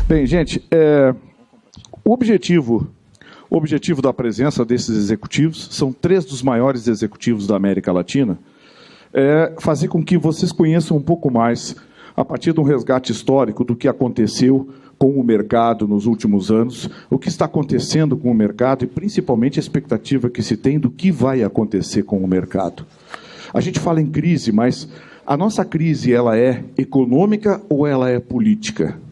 Bem, gente, o objetivo da presença desses executivos, são 3 dos maiores executivos da América Latina, é fazer com que vocês conheçam um pouco mais, a partir de um resgate histórico do que aconteceu com o mercado nos últimos anos, o que está acontecendo com o mercado e, principalmente, a expectativa que se tem do que vai acontecer com o mercado. A gente fala em crise, mas a nossa crise, ela é econômica ou ela é política?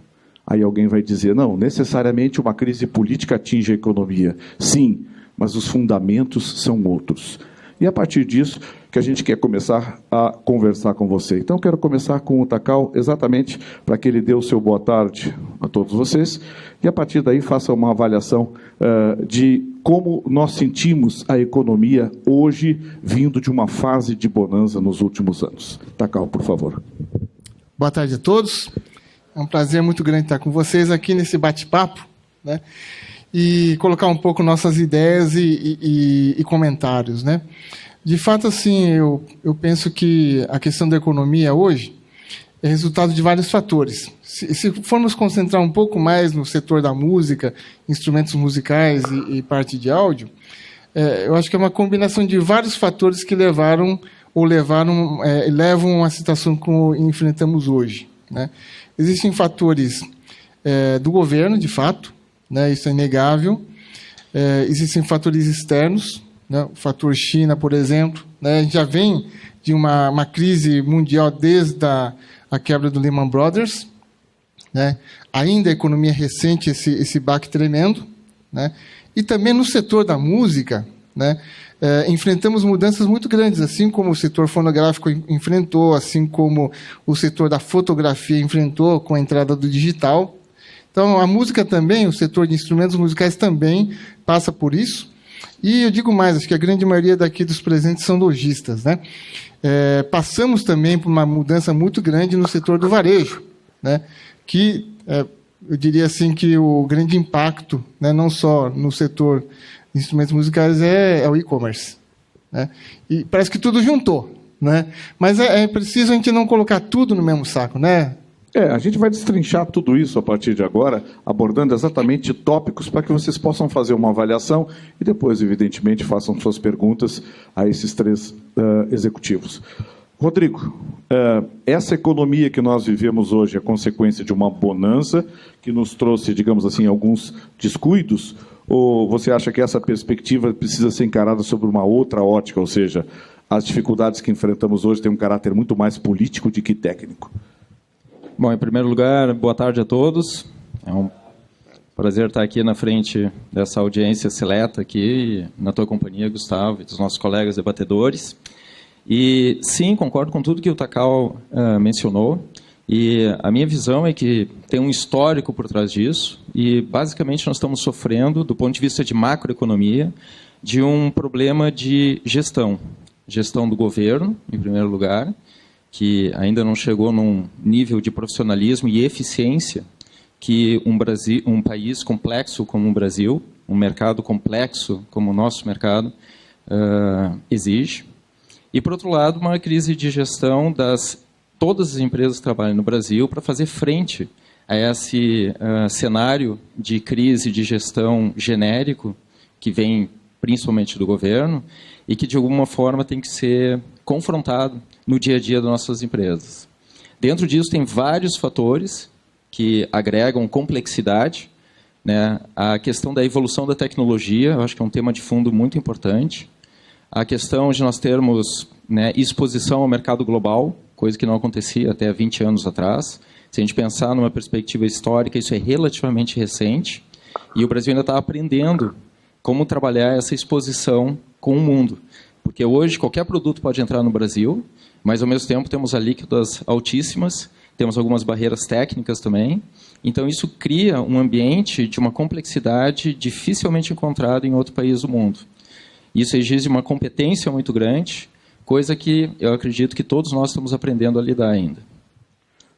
Aí alguém vai dizer, não, necessariamente uma crise política atinge a economia. Sim, mas os fundamentos são outros. E é a partir disso que a gente quer começar a conversar com você. Então, eu quero começar com o Takao, exatamente para que ele dê o seu boa tarde a todos vocês, e a partir daí faça uma avaliação de como nós sentimos a economia hoje, vindo de uma fase de bonança nos últimos anos. Takao, por favor. Boa tarde a todos. É um prazer muito grande estar com vocês aqui nesse bate-papo, né? E colocar um pouco nossas ideias e comentários, né? De fato, assim, eu penso que a questão da economia hoje é resultado de vários fatores. Se formos concentrar um pouco mais no setor da música, instrumentos musicais e parte de áudio, eu acho que é uma combinação de vários fatores que levam a situação que enfrentamos hoje, né? Existem fatores do governo, de fato, né, isso é inegável. Existem fatores externos, né, o fator China, por exemplo, né, a gente já vem de uma crise mundial desde a quebra do Lehman Brothers, né, ainda a economia recente, esse baque tremendo, né, e também no setor da música, né, enfrentamos mudanças muito grandes, assim como o setor fonográfico enfrentou, assim como o setor da fotografia enfrentou com a entrada do digital. Então, a música também, o setor de instrumentos musicais também passa por isso. E eu digo mais, acho que a grande maioria daqui dos presentes são lojistas, né? Passamos também por uma mudança muito grande no setor do varejo, né? Que, eu diria assim, que o grande impacto, né, não só no setor de instrumentos musicais, é o e-commerce, né? E parece que tudo juntou, né? Mas é preciso a gente não colocar tudo no mesmo saco, né? A gente vai destrinchar tudo isso a partir de agora, abordando exatamente tópicos para que vocês possam fazer uma avaliação e depois, evidentemente, façam suas perguntas a esses 3 executivos. Rodrigo, essa economia que nós vivemos hoje é consequência de uma bonança que nos trouxe, digamos assim, alguns descuidos, ou você acha que essa perspectiva precisa ser encarada sobre uma outra ótica, ou seja, as dificuldades que enfrentamos hoje têm um caráter muito mais político do que técnico? Bom, em primeiro lugar, boa tarde a todos. É um prazer estar aqui na frente dessa audiência seleta aqui, na tua companhia, Gustavo, e dos nossos colegas debatedores. E sim, concordo com tudo que o Takao mencionou. E a minha visão é que tem um histórico por trás disso. E basicamente nós estamos sofrendo, do ponto de vista de macroeconomia, de um problema de gestão. Gestão do governo, em primeiro lugar, que ainda não chegou num nível de profissionalismo e eficiência que um país complexo como o Brasil, um mercado complexo como o nosso mercado, exige. E, por outro lado, uma crise de gestão todas as empresas que trabalham no Brasil para fazer frente a esse cenário de crise de gestão genérico, que vem principalmente do governo, e que, de alguma forma, tem que ser confrontado no dia a dia das nossas empresas. Dentro disso, tem vários fatores que agregam complexidade, né? A questão da evolução da tecnologia, eu acho que é um tema de fundo muito importante. A questão de nós termos, né, exposição ao mercado global, coisa que não acontecia até 20 anos atrás. Se a gente pensar numa perspectiva histórica, isso é relativamente recente. E o Brasil ainda está aprendendo como trabalhar essa exposição com o mundo. Porque hoje qualquer produto pode entrar no Brasil, mas ao mesmo tempo temos alíquotas altíssimas, temos algumas barreiras técnicas também. Então isso cria um ambiente de uma complexidade dificilmente encontrada em outro país do mundo. Isso exige uma competência muito grande, coisa que eu acredito que todos nós estamos aprendendo a lidar ainda.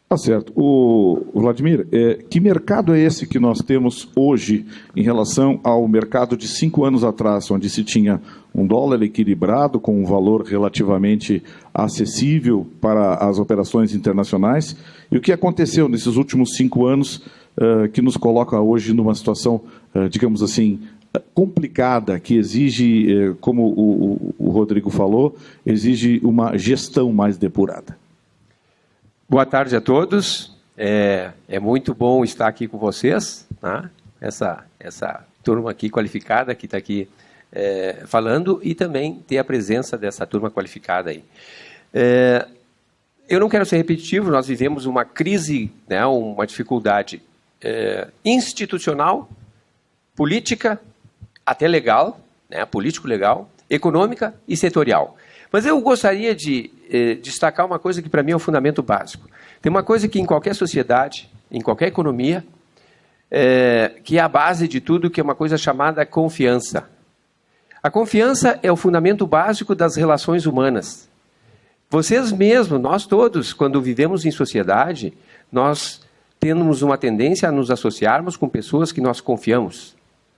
Tá certo. O Vladimir, que mercado é esse que nós temos hoje em relação ao mercado de 5 anos atrás, onde se tinha um dólar equilibrado, com um valor relativamente acessível para as operações internacionais? E o que aconteceu nesses últimos 5 anos que nos coloca hoje numa situação, digamos assim, complicada, que exige, como o Rodrigo falou, exige uma gestão mais depurada. Boa tarde a todos. É muito bom estar aqui com vocês, né? Essa turma aqui qualificada que está aqui falando, e também ter a presença dessa turma qualificada aí. Eu não quero ser repetitivo, nós vivemos uma crise, né, uma dificuldade institucional, política, até legal, né, político-legal, econômica e setorial. Mas eu gostaria de destacar uma coisa que para mim é um fundamento básico. Tem uma coisa que em qualquer sociedade, em qualquer economia, que é a base de tudo, que é uma coisa chamada confiança. A confiança é o fundamento básico das relações humanas. Vocês mesmos, nós todos, quando vivemos em sociedade, nós temos uma tendência a nos associarmos com pessoas que nós confiamos.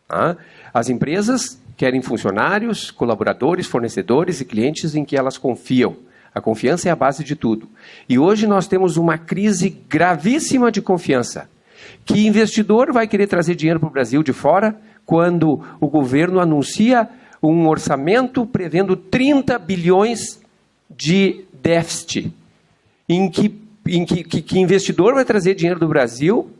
Tá? As empresas querem funcionários, colaboradores, fornecedores e clientes em que elas confiam. A confiança é a base de tudo. E hoje nós temos uma crise gravíssima de confiança. Que investidor vai querer trazer dinheiro para o Brasil de fora quando o governo anuncia um orçamento prevendo 30 bilhões de déficit? Em que investidor vai trazer dinheiro do Brasil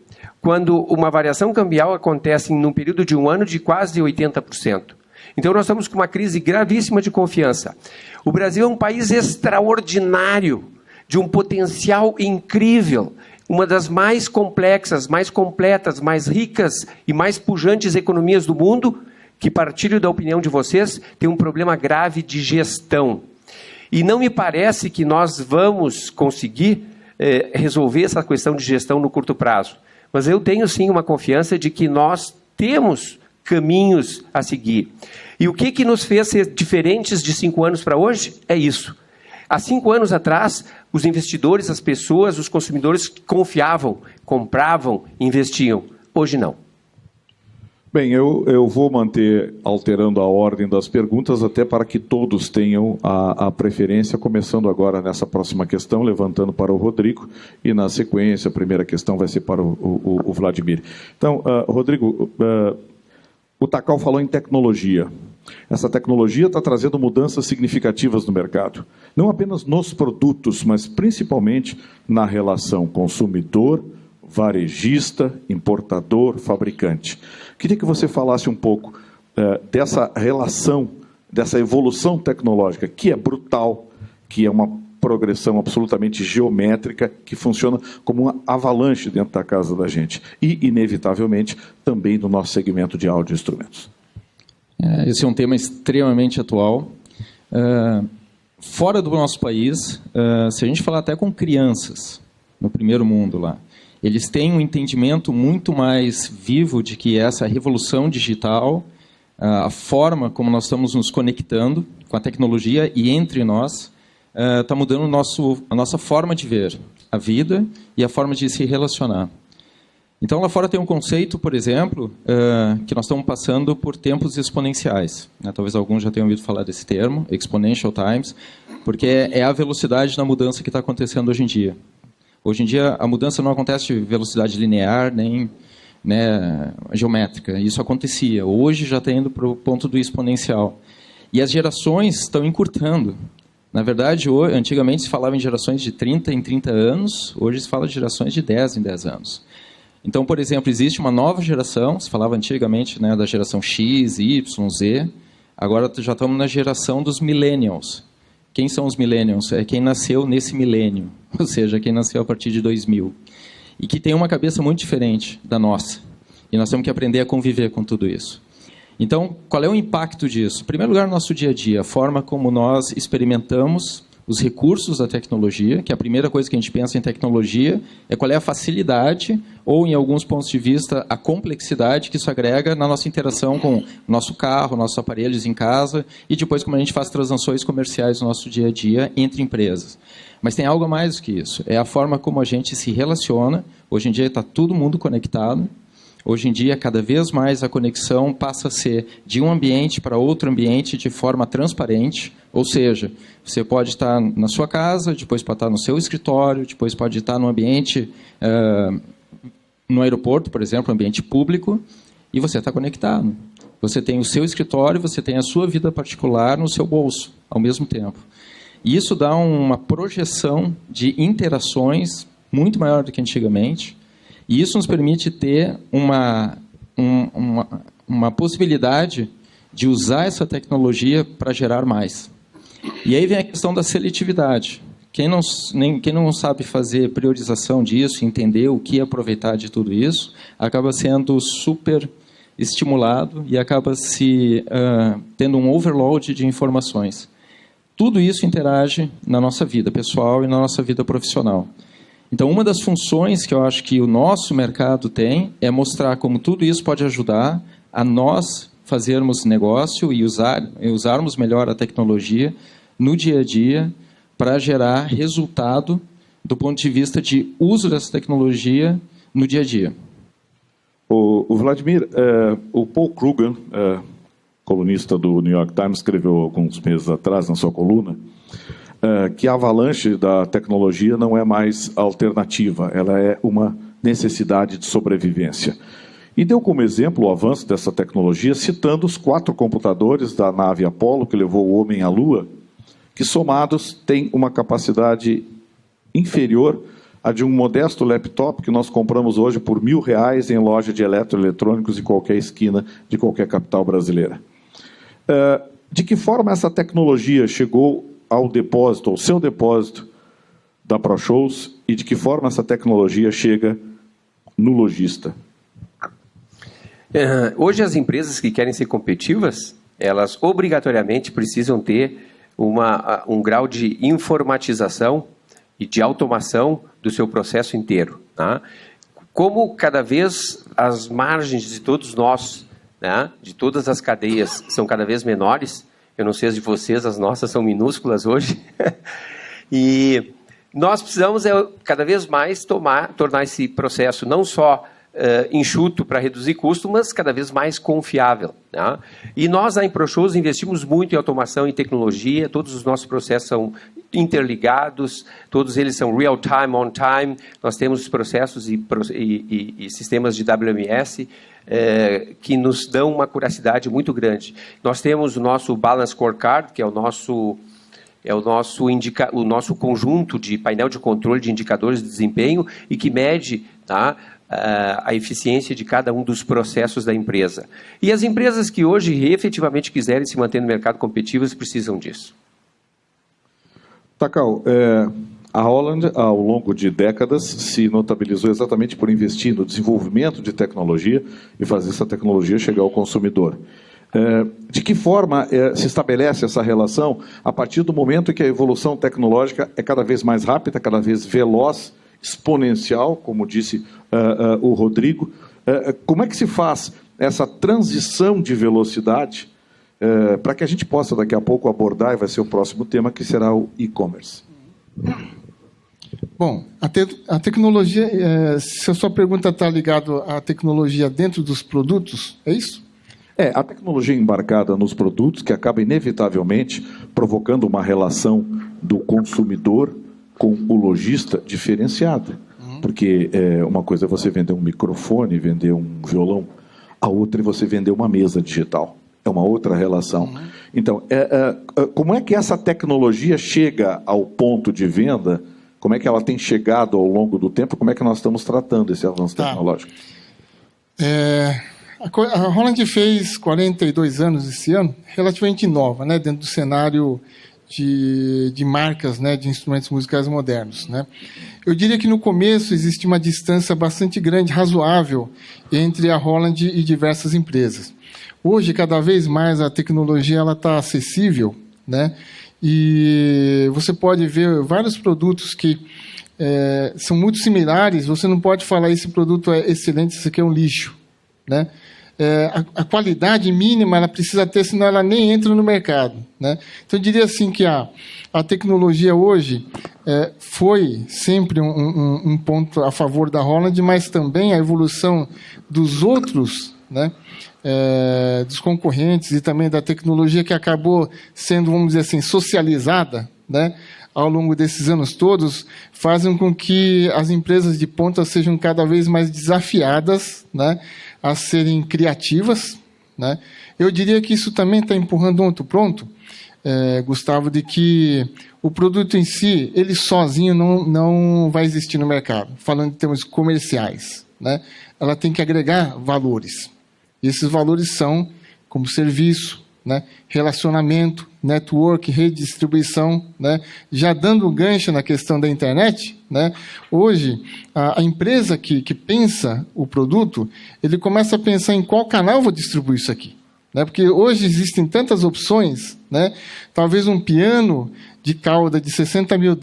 quando uma variação cambial acontece num período de um ano de quase 80%? Então nós estamos com uma crise gravíssima de confiança. O Brasil é um país extraordinário, de um potencial incrível, uma das mais complexas, mais completas, mais ricas e mais pujantes economias do mundo, que, partilho da opinião de vocês, tem um problema grave de gestão. E não me parece que nós vamos conseguir resolver essa questão de gestão no curto prazo. Mas eu tenho sim uma confiança de que nós temos caminhos a seguir. E o que nos fez ser diferentes de 5 anos para hoje? É isso. Há 5 anos atrás, os investidores, as pessoas, os consumidores confiavam, compravam, investiam. Hoje não. Bem, eu vou manter alterando a ordem das perguntas, até para que todos tenham a preferência, começando agora nessa próxima questão, levantando para o Rodrigo, e na sequência, a primeira questão vai ser para o Vladimir. Então, Rodrigo, o Takal falou em tecnologia. Essa tecnologia está trazendo mudanças significativas no mercado. Não apenas nos produtos, mas principalmente na relação consumidor, varejista, importador, fabricante. Queria que você falasse um pouco dessa relação, dessa evolução tecnológica, que é brutal, que é uma progressão absolutamente geométrica, que funciona como uma avalanche dentro da casa da gente. E, inevitavelmente, também no nosso segmento de áudio instrumentos. Esse é um tema extremamente atual. Fora do nosso país, se a gente falar até com crianças, no primeiro mundo lá, eles têm um entendimento muito mais vivo de que essa revolução digital, a forma como nós estamos nos conectando com a tecnologia e entre nós, está mudando a nossa forma de ver a vida e a forma de se relacionar. Então, lá fora tem um conceito, por exemplo, que nós estamos passando por tempos exponenciais. Talvez alguns já tenham ouvido falar desse termo, exponential times, porque é a velocidade da mudança que está acontecendo hoje em dia. Hoje em dia, a mudança não acontece de velocidade linear, nem geométrica. Isso acontecia. Hoje já está indo para o ponto do exponencial. E as gerações estão encurtando. Na verdade, antigamente se falava em gerações de 30 em 30 anos, hoje se fala de gerações de 10 em 10 anos. Então, por exemplo, existe uma nova geração, se falava antigamente da geração X, Y, Z, agora já estamos na geração dos millennials. Quem são os millennials? É quem nasceu nesse milênio, ou seja, quem nasceu a partir de 2000. E que tem uma cabeça muito diferente da nossa. E nós temos que aprender a conviver com tudo isso. Então, qual é o impacto disso? Em primeiro lugar, no nosso dia a dia, a forma como nós experimentamos os recursos da tecnologia, que a primeira coisa que a gente pensa em tecnologia é qual é a facilidade, ou, em alguns pontos de vista, a complexidade que isso agrega na nossa interação com o nosso carro, nossos aparelhos em casa, e depois como a gente faz transações comerciais no nosso dia a dia entre empresas. Mas tem algo a mais do que isso. É a forma como a gente se relaciona. Hoje em dia está todo mundo conectado. Hoje em dia, cada vez mais a conexão passa a ser de um ambiente para outro ambiente de forma transparente, ou seja, você pode estar na sua casa, depois pode estar no seu escritório, depois pode estar num ambiente no aeroporto, por exemplo, ambiente público, e você está conectado. Você tem o seu escritório, você tem a sua vida particular no seu bolso, ao mesmo tempo. E isso dá uma projeção de interações muito maior do que antigamente, e isso nos permite ter uma possibilidade de usar essa tecnologia para gerar mais. E aí vem a questão da seletividade. Quem não sabe fazer priorização disso, entender o que aproveitar de tudo isso, acaba sendo super estimulado e acaba tendo um overload de informações. Tudo isso interage na nossa vida pessoal e na nossa vida profissional. Então, uma das funções que eu acho que o nosso mercado tem é mostrar como tudo isso pode ajudar a nós fazermos negócio e usarmos melhor a tecnologia no dia a dia para gerar resultado do ponto de vista de uso dessa tecnologia no dia a dia. O Vladimir, o Paul Krugman, colunista do New York Times, escreveu alguns meses atrás na sua coluna que a avalanche da tecnologia não é mais alternativa, ela é uma necessidade de sobrevivência. E deu como exemplo o avanço dessa tecnologia, citando os 4 computadores da nave Apollo, que levou o homem à Lua, que somados têm uma capacidade inferior à de um modesto laptop que nós compramos hoje por R$1.000 em loja de eletroeletrônicos em qualquer esquina de qualquer capital brasileira. De que forma essa tecnologia chegou ao depósito, ao seu depósito da ProShows, e de que forma essa tecnologia chega no lojista? Hoje as empresas que querem ser competitivas, elas obrigatoriamente precisam ter um grau de informatização e de automação do seu processo inteiro. Tá? Como cada vez as margens de todos nós, né, de todas as cadeias, são cada vez menores, eu não sei as de vocês, as nossas são minúsculas hoje, e nós precisamos cada vez mais tornar esse processo não só enxuto para reduzir custo, mas cada vez mais confiável. Né? E nós, na ProShows, investimos muito em automação e tecnologia, todos os nossos processos são interligados, todos eles são real-time, on-time, nós temos processos e sistemas de WMS que nos dão uma curacidade muito grande. Nós temos o nosso Balance Scorecard, que é o nosso conjunto de painel de controle de indicadores de desempenho e que mede, tá, a eficiência de cada um dos processos da empresa. E as empresas que hoje efetivamente quiserem se manter no mercado competitivo precisam disso. Takao, a Holland, ao longo de décadas, se notabilizou exatamente por investir no desenvolvimento de tecnologia e fazer essa tecnologia chegar ao consumidor. De que forma se estabelece essa relação a partir do momento em que a evolução tecnológica é cada vez mais rápida, cada vez veloz, exponencial, como disse o Rodrigo? Como é que se faz essa transição de velocidade para que a gente possa daqui a pouco abordar, e vai ser o próximo tema, que será o e-commerce? Bom, a tecnologia, se a sua pergunta está ligada à tecnologia dentro dos produtos, é isso? A tecnologia embarcada nos produtos que acaba inevitavelmente provocando uma relação do consumidor com o lojista diferenciada. Porque uma coisa é você vender um microfone, vender um violão, a outra é você vender uma mesa digital. É uma outra relação. Então, como é que essa tecnologia chega ao ponto de venda? Como é que ela tem chegado ao longo do tempo? Como é que nós estamos tratando esse avanço tecnológico? A Holland fez 42 anos esse ano, relativamente nova, né, dentro do cenário de marcas, né, de instrumentos musicais modernos. Né. Eu diria que no começo existe uma distância bastante grande, razoável, entre a Holland e diversas empresas. Hoje, cada vez mais, a tecnologia está acessível, né, e você pode ver vários produtos que são muito similares, você não pode falar esse produto é excelente, esse aqui é um lixo. Né? A qualidade mínima ela precisa ter, senão ela nem entra no mercado. Né? Então, eu diria assim que a tecnologia hoje foi sempre um ponto a favor da Holland, mas também a evolução dos outros, né, dos concorrentes e também da tecnologia que acabou sendo, vamos dizer assim, socializada, né, ao longo desses anos todos, fazem com que as empresas de ponta sejam cada vez mais desafiadas, né, a serem criativas, né? Eu diria que isso também está empurrando um outro ponto, Gustavo, de que o produto em si, ele sozinho não vai existir no mercado, falando em termos comerciais, né? Ela tem que agregar valores. E esses valores são como serviço, né, relacionamento, network, rede de distribuição, né? Já dando gancho na questão da internet, né? Hoje, a empresa que pensa o produto, ele começa a pensar em qual canal eu vou distribuir isso aqui, né? Porque hoje existem tantas opções, né? Talvez um piano de cauda de $60 mil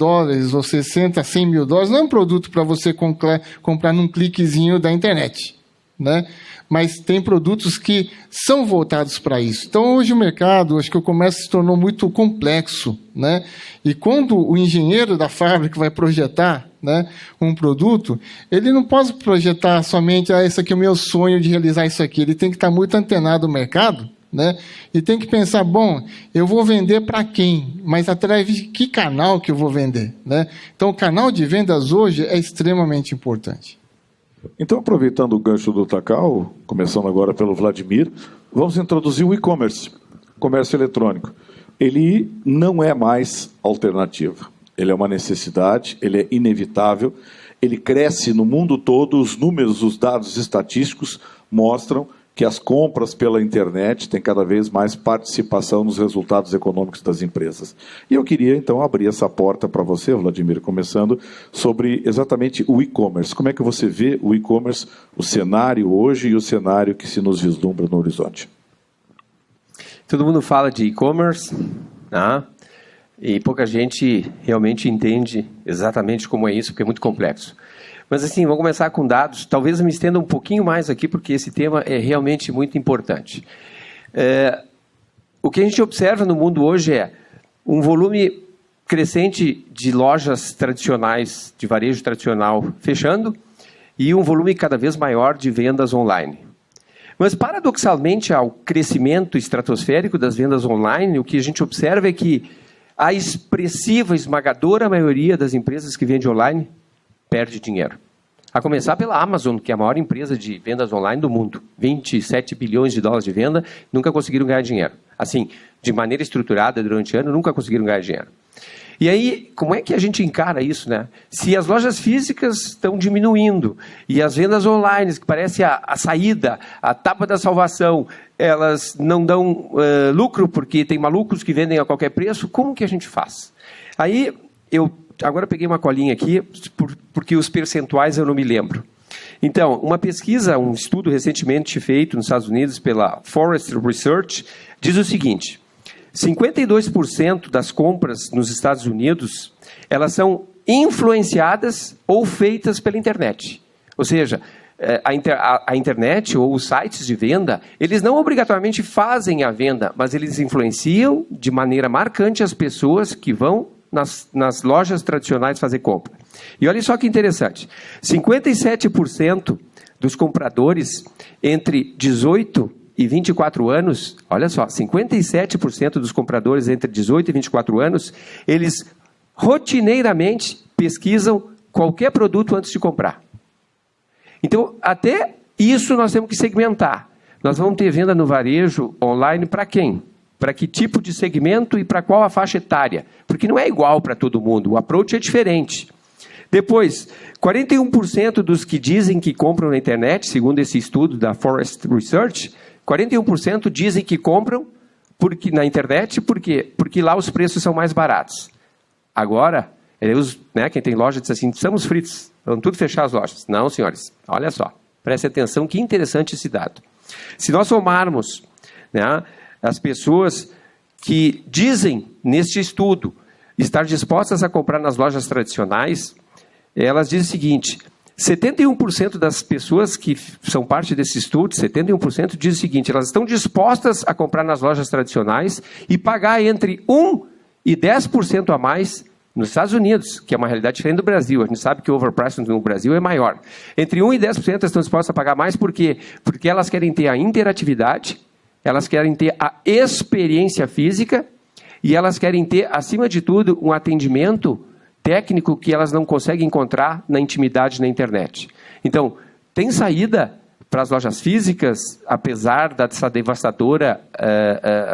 ou 60, 100 mil dólares não é um produto para você comprar num cliquezinho da internet, né? Mas tem produtos que são voltados para isso. Então, hoje o mercado, acho que o comércio se tornou muito complexo, né? E quando o engenheiro da fábrica vai projetar, né, um produto, ele não pode projetar somente, esse aqui é o meu sonho de realizar isso aqui. Ele tem que estar muito antenado no mercado, né? E tem que pensar, bom, eu vou vender para quem? Mas através de que canal que eu vou vender, né? Então, o canal de vendas hoje é extremamente importante. Então, aproveitando o gancho do Takao, começando agora pelo Vladimir, vamos introduzir o e-commerce, comércio eletrônico. Ele não é mais alternativa. Ele é uma necessidade, ele é inevitável, ele cresce no mundo todo, os números, os dados estatísticos mostram que as compras pela internet têm cada vez mais participação nos resultados econômicos das empresas. E eu queria, então, abrir essa porta para você, Vladimir, começando sobre exatamente o e-commerce. Como é que você vê o e-commerce, o cenário hoje e o cenário que se nos vislumbra no horizonte? Todo mundo fala de e-commerce, né? E pouca gente realmente entende exatamente como é isso, porque é muito complexo. Mas assim, vamos começar com dados. Talvez eu me estenda um pouquinho mais aqui, porque esse tema é realmente muito importante. O que a gente observa no mundo hoje é um volume crescente de lojas tradicionais, de varejo tradicional, fechando, e um volume cada vez maior de vendas online. Mas, paradoxalmente, ao crescimento estratosférico das vendas online, o que a gente observa é que a expressiva, esmagadora maioria das empresas que vendem online perde dinheiro. A começar pela Amazon, que é a maior empresa de vendas online do mundo. 27 bilhões de dólares de venda, nunca conseguiram ganhar dinheiro. Assim, de maneira estruturada durante o ano, nunca conseguiram ganhar dinheiro. E aí, como é que a gente encara isso, né? Se as lojas físicas estão diminuindo e as vendas online, que parece a saída, a tábua da salvação, elas não dão lucro porque tem malucos que vendem a qualquer preço, como que a gente faz? Aí, eu agora peguei uma colinha aqui, porque os percentuais eu não me lembro. Então, uma pesquisa, um estudo recentemente feito nos Estados Unidos pela Forrester Research, diz o seguinte: 52% das compras nos Estados Unidos, elas são influenciadas ou feitas pela internet. Ou seja, a internet ou os sites de venda, eles não obrigatoriamente fazem a venda, mas eles influenciam de maneira marcante as pessoas que vão nas lojas tradicionais fazer compra. E olha só que interessante, 57% dos compradores entre 18 e 24 anos, olha só, 57% dos compradores entre 18 e 24 anos, eles rotineiramente pesquisam qualquer produto antes de comprar. Então, até isso nós temos que segmentar. Nós vamos ter venda no varejo online para quem? Para que tipo de segmento e para qual a faixa etária? Porque não é igual para todo mundo, o approach é diferente. Depois, 41% dos que dizem que compram na internet, segundo esse estudo da Forrester Research, 41% dizem que compram na internet porque lá os preços são mais baratos. Agora, quem tem loja diz assim, estamos fritos, vamos tudo fechar as lojas. Não, senhores, olha só, preste atenção, que interessante esse dado. Se nós somarmos, né, as pessoas que dizem, neste estudo, estar dispostas a comprar nas lojas tradicionais, elas dizem o seguinte: 71% das pessoas que são parte desse estudo, 71% dizem o seguinte: elas estão dispostas a comprar nas lojas tradicionais e pagar entre 1% e 10% a mais nos Estados Unidos, que é uma realidade diferente do Brasil. A gente sabe que o overpricing no Brasil é maior. Entre 1% e 10% estão dispostas a pagar mais, por quê? Porque elas querem ter a interatividade, elas querem ter a experiência física e elas querem ter, acima de tudo, um atendimento técnico que elas não conseguem encontrar na intimidade na internet. Então, tem saída para as lojas físicas, apesar dessa devastadora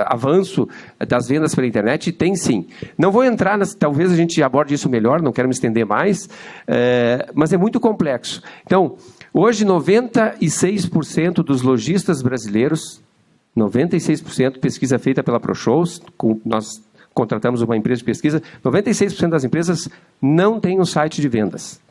avanço das vendas pela internet? Tem sim. Não vou entrar, talvez a gente aborde isso melhor, não quero me estender mais, mas é muito complexo. Então, hoje 96% dos lojistas brasileiros, 96%, pesquisa feita pela ProShows, nós contratamos uma empresa de pesquisa, 96% das empresas não têm um site de vendas.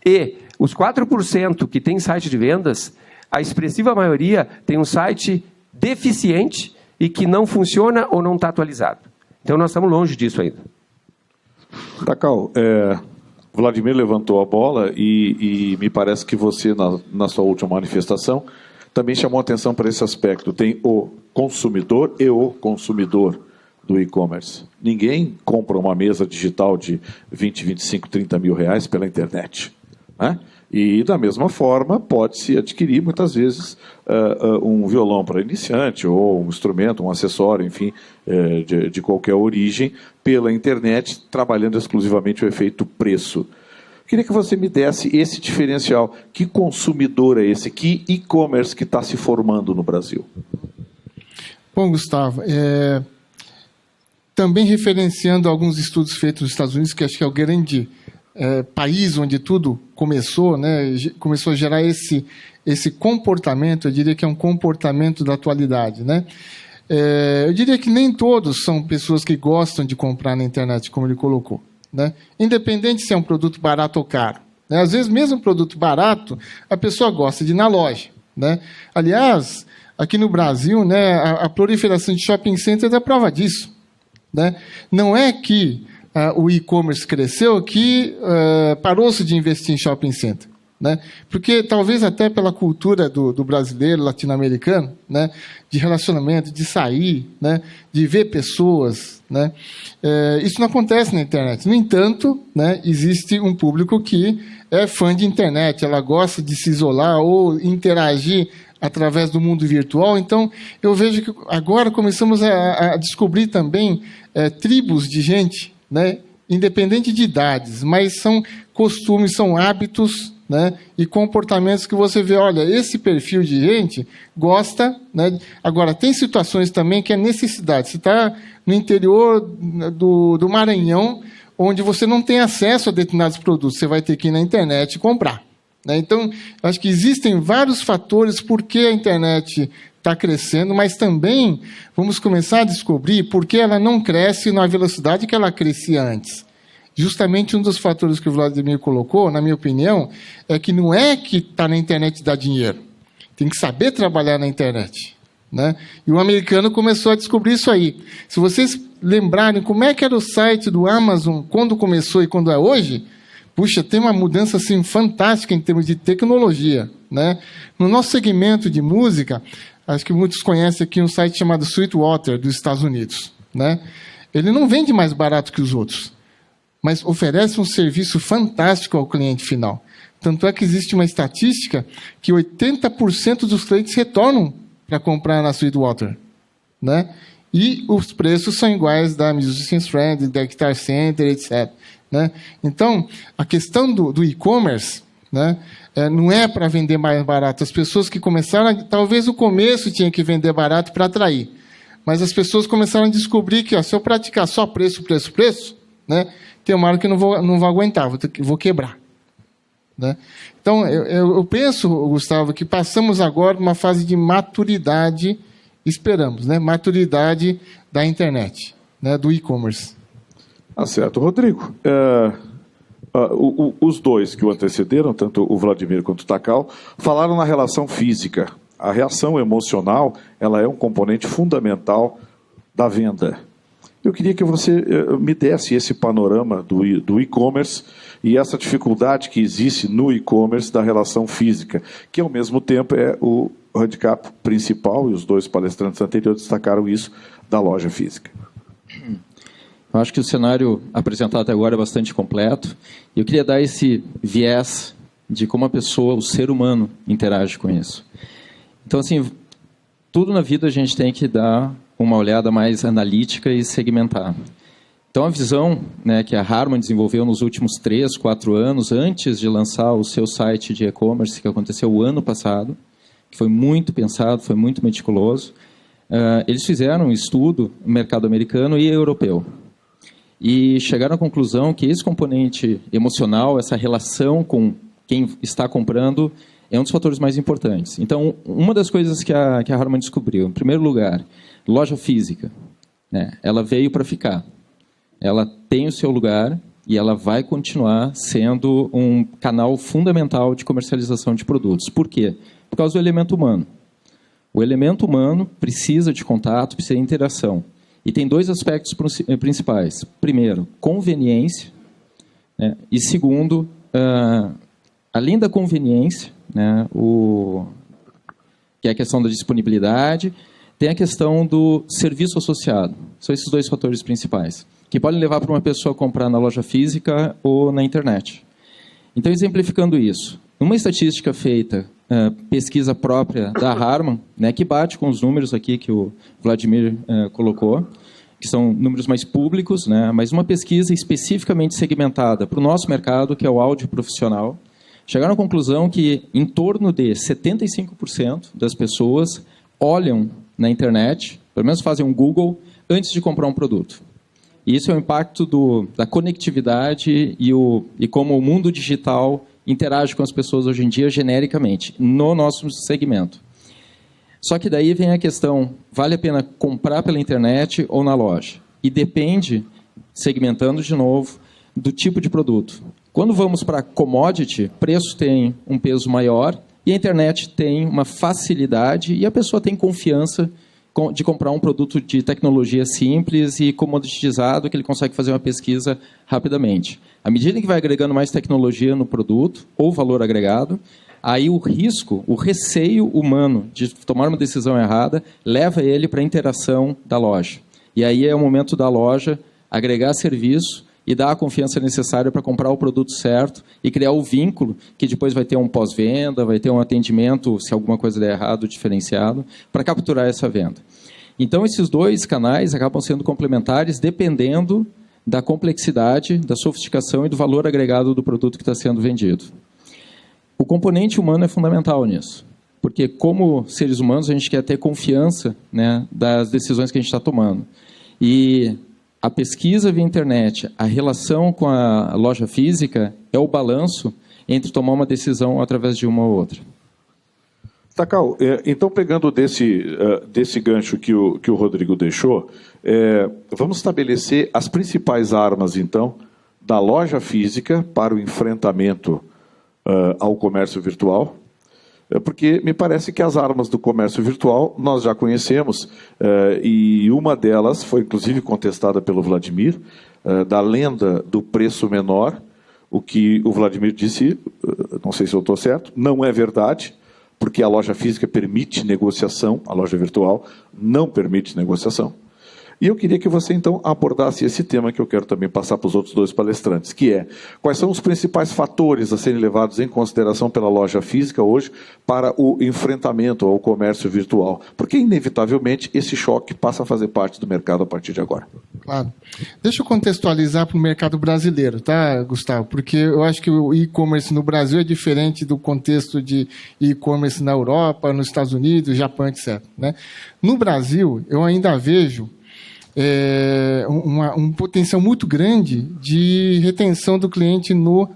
E os 4% que têm site de vendas, a expressiva maioria tem um site deficiente e que não funciona ou não está atualizado. Então, nós estamos longe disso ainda. Takao, Vladimir levantou a bola e me parece que você, na sua última manifestação, também chamou atenção para esse aspecto. Tem o consumidor e o consumidor do e-commerce. Ninguém compra uma mesa digital de 20, 25, 30 mil reais pela internet, né? E, da mesma forma, pode-se adquirir, muitas vezes, um violão para iniciante, ou um instrumento, um acessório, enfim, de qualquer origem, pela internet, trabalhando exclusivamente o efeito preço. Queria que você me desse esse diferencial. Que consumidor é esse? Que e-commerce que está se formando no Brasil? Bom, Gustavo, também referenciando alguns estudos feitos nos Estados Unidos, que acho que é o grande país onde tudo começou, né, começou a gerar esse comportamento, eu diria que é um comportamento da atualidade, né? Eu diria que nem todos são pessoas que gostam de comprar na internet, como ele colocou, né? Independente se é um produto barato ou caro, né? Às vezes, mesmo um produto barato, a pessoa gosta de ir na loja, né? Aliás, aqui no Brasil, né, a proliferação de shopping centers é prova disso, né? Não é que o e-commerce cresceu que parou-se de investir em shopping center, né? Porque talvez até pela cultura do brasileiro, latino-americano, né, de relacionamento, de sair, né, de ver pessoas, né, isso não acontece na internet. No entanto, né, existe um público que é fã de internet, ela gosta de se isolar ou interagir através do mundo virtual. Então, eu vejo que agora começamos a descobrir também tribos de gente, né, independente de idades, mas são costumes, são hábitos, né, e comportamentos que você vê, olha, esse perfil de gente gosta, né? Agora, tem situações também que é necessidade. Você está no interior do Maranhão, onde você não tem acesso a determinados produtos, você vai ter que ir na internet e comprar, né? Então, acho que existem vários fatores por que a internet está crescendo, mas também vamos começar a descobrir por que ela não cresce na velocidade que ela crescia antes. Justamente um dos fatores que o Vladimir colocou, na minha opinião, é que não é que está na internet dá dinheiro. Tem que saber trabalhar na internet, né? E o americano começou a descobrir isso aí. Se vocês lembrarem como é que era o site do Amazon quando começou e quando é hoje, puxa, tem uma mudança assim, fantástica em termos de tecnologia, né? No nosso segmento de música, acho que muitos conhecem aqui um site chamado Sweetwater, dos Estados Unidos, né? Ele não vende mais barato que os outros, mas oferece um serviço fantástico ao cliente final. Tanto é que existe uma estatística que 80% dos clientes retornam para comprar na Sweetwater, né? E os preços são iguais da Musician's Friend, da Guitar Center, etc., né? Então, a questão do e-commerce, né, não é para vender mais barato. As pessoas que começaram, talvez o começo tinha que vender barato para atrair, mas as pessoas começaram a descobrir que, se eu praticar só preço, né, tem uma hora que eu não vou aguentar, vou quebrar, né? Então, eu penso, Gustavo, que passamos agora uma fase de maturidade, esperamos, né, maturidade da internet, né, do e-commerce. Ah, certo. Rodrigo, os dois que o antecederam, tanto o Vladimir quanto o Takao, falaram na relação física. A reação emocional, ela é um componente fundamental da venda. Eu queria que você me desse esse panorama do e-commerce e essa dificuldade que existe no e-commerce da relação física, que ao mesmo tempo é o handicap principal, e os dois palestrantes anteriores destacaram isso, da loja física. Eu acho que o cenário apresentado até agora é bastante completo. E eu queria dar esse viés de como a pessoa, o ser humano, interage com isso. Então, assim, tudo na vida a gente tem que dar uma olhada mais analítica e segmentada. Então, a visão, né, que a Harman desenvolveu nos últimos 3, 4 anos, antes de lançar o seu site de e-commerce, que aconteceu o ano passado, que foi muito pensado, foi muito meticuloso, eles fizeram um estudo no mercado americano e europeu. E chegaram à conclusão que esse componente emocional, essa relação com quem está comprando, é um dos fatores mais importantes. Então, uma das coisas que a Harman descobriu, em primeiro lugar, loja física, né, ela veio para ficar. Ela tem o seu lugar e ela vai continuar sendo um canal fundamental de comercialização de produtos. Por quê? Por causa do elemento humano. O elemento humano precisa de contato, precisa de interação. E tem 2 aspectos principais. Primeiro, conveniência. Né? E segundo, além da conveniência, né, que é a questão da disponibilidade, tem a questão do serviço associado. São esses 2 fatores principais, que podem levar para uma pessoa comprar na loja física ou na internet. Então, exemplificando isso, uma estatística feita, pesquisa própria da Harman, né, que bate com os números aqui que o Vladimir colocou, que são números mais públicos, né, mas uma pesquisa especificamente segmentada para o nosso mercado, que é o áudio profissional, chegaram à conclusão que em torno de 75% das pessoas olham na internet, pelo menos fazem um Google, antes de comprar um produto. E isso é o impacto da conectividade e como o mundo digital interage com as pessoas hoje em dia genericamente, no nosso segmento. Só que daí vem a questão, vale a pena comprar pela internet ou na loja? E depende, segmentando de novo, do tipo de produto. Quando vamos para commodity, preço tem um peso maior e a internet tem uma facilidade e a pessoa tem confiança de comprar um produto de tecnologia simples e comoditizado, que ele consegue fazer uma pesquisa rapidamente. À medida que vai agregando mais tecnologia no produto, ou valor agregado, aí o risco, o receio humano de tomar uma decisão errada, leva ele para a interação da loja. E aí é o momento da loja agregar serviço e dar a confiança necessária para comprar o produto certo e criar o vínculo, que depois vai ter um pós-venda, vai ter um atendimento, se alguma coisa der errado, diferenciado, para capturar essa venda. Então, esses 2 canais acabam sendo complementares dependendo da complexidade, da sofisticação e do valor agregado do produto que está sendo vendido. O componente humano é fundamental nisso, porque como seres humanos a gente quer ter confiança, né, das decisões que a gente está tomando. E a pesquisa via internet, a relação com a loja física é o balanço entre tomar uma decisão através de uma ou outra. Takao, então pegando desse gancho que o Rodrigo deixou, vamos estabelecer as principais armas, então, da loja física para o enfrentamento ao comércio virtual, porque me parece que as armas do comércio virtual nós já conhecemos, e uma delas foi inclusive contestada pelo Vladimir, da lenda do preço menor, o que o Vladimir disse, não sei se eu estou certo, não é verdade, porque a loja física permite negociação, a loja virtual não permite negociação. E eu queria que você, então, abordasse esse tema que eu quero também passar para os outros 2 palestrantes, que é, quais são os principais fatores a serem levados em consideração pela loja física hoje para o enfrentamento ao comércio virtual? Porque, inevitavelmente, esse choque passa a fazer parte do mercado a partir de agora. Claro. Deixa eu contextualizar para o mercado brasileiro, tá, Gustavo? Porque eu acho que o e-commerce no Brasil é diferente do contexto de e-commerce na Europa, nos Estados Unidos, Japão, etc. Né? No Brasil, eu ainda vejo um potencial muito grande de retenção do cliente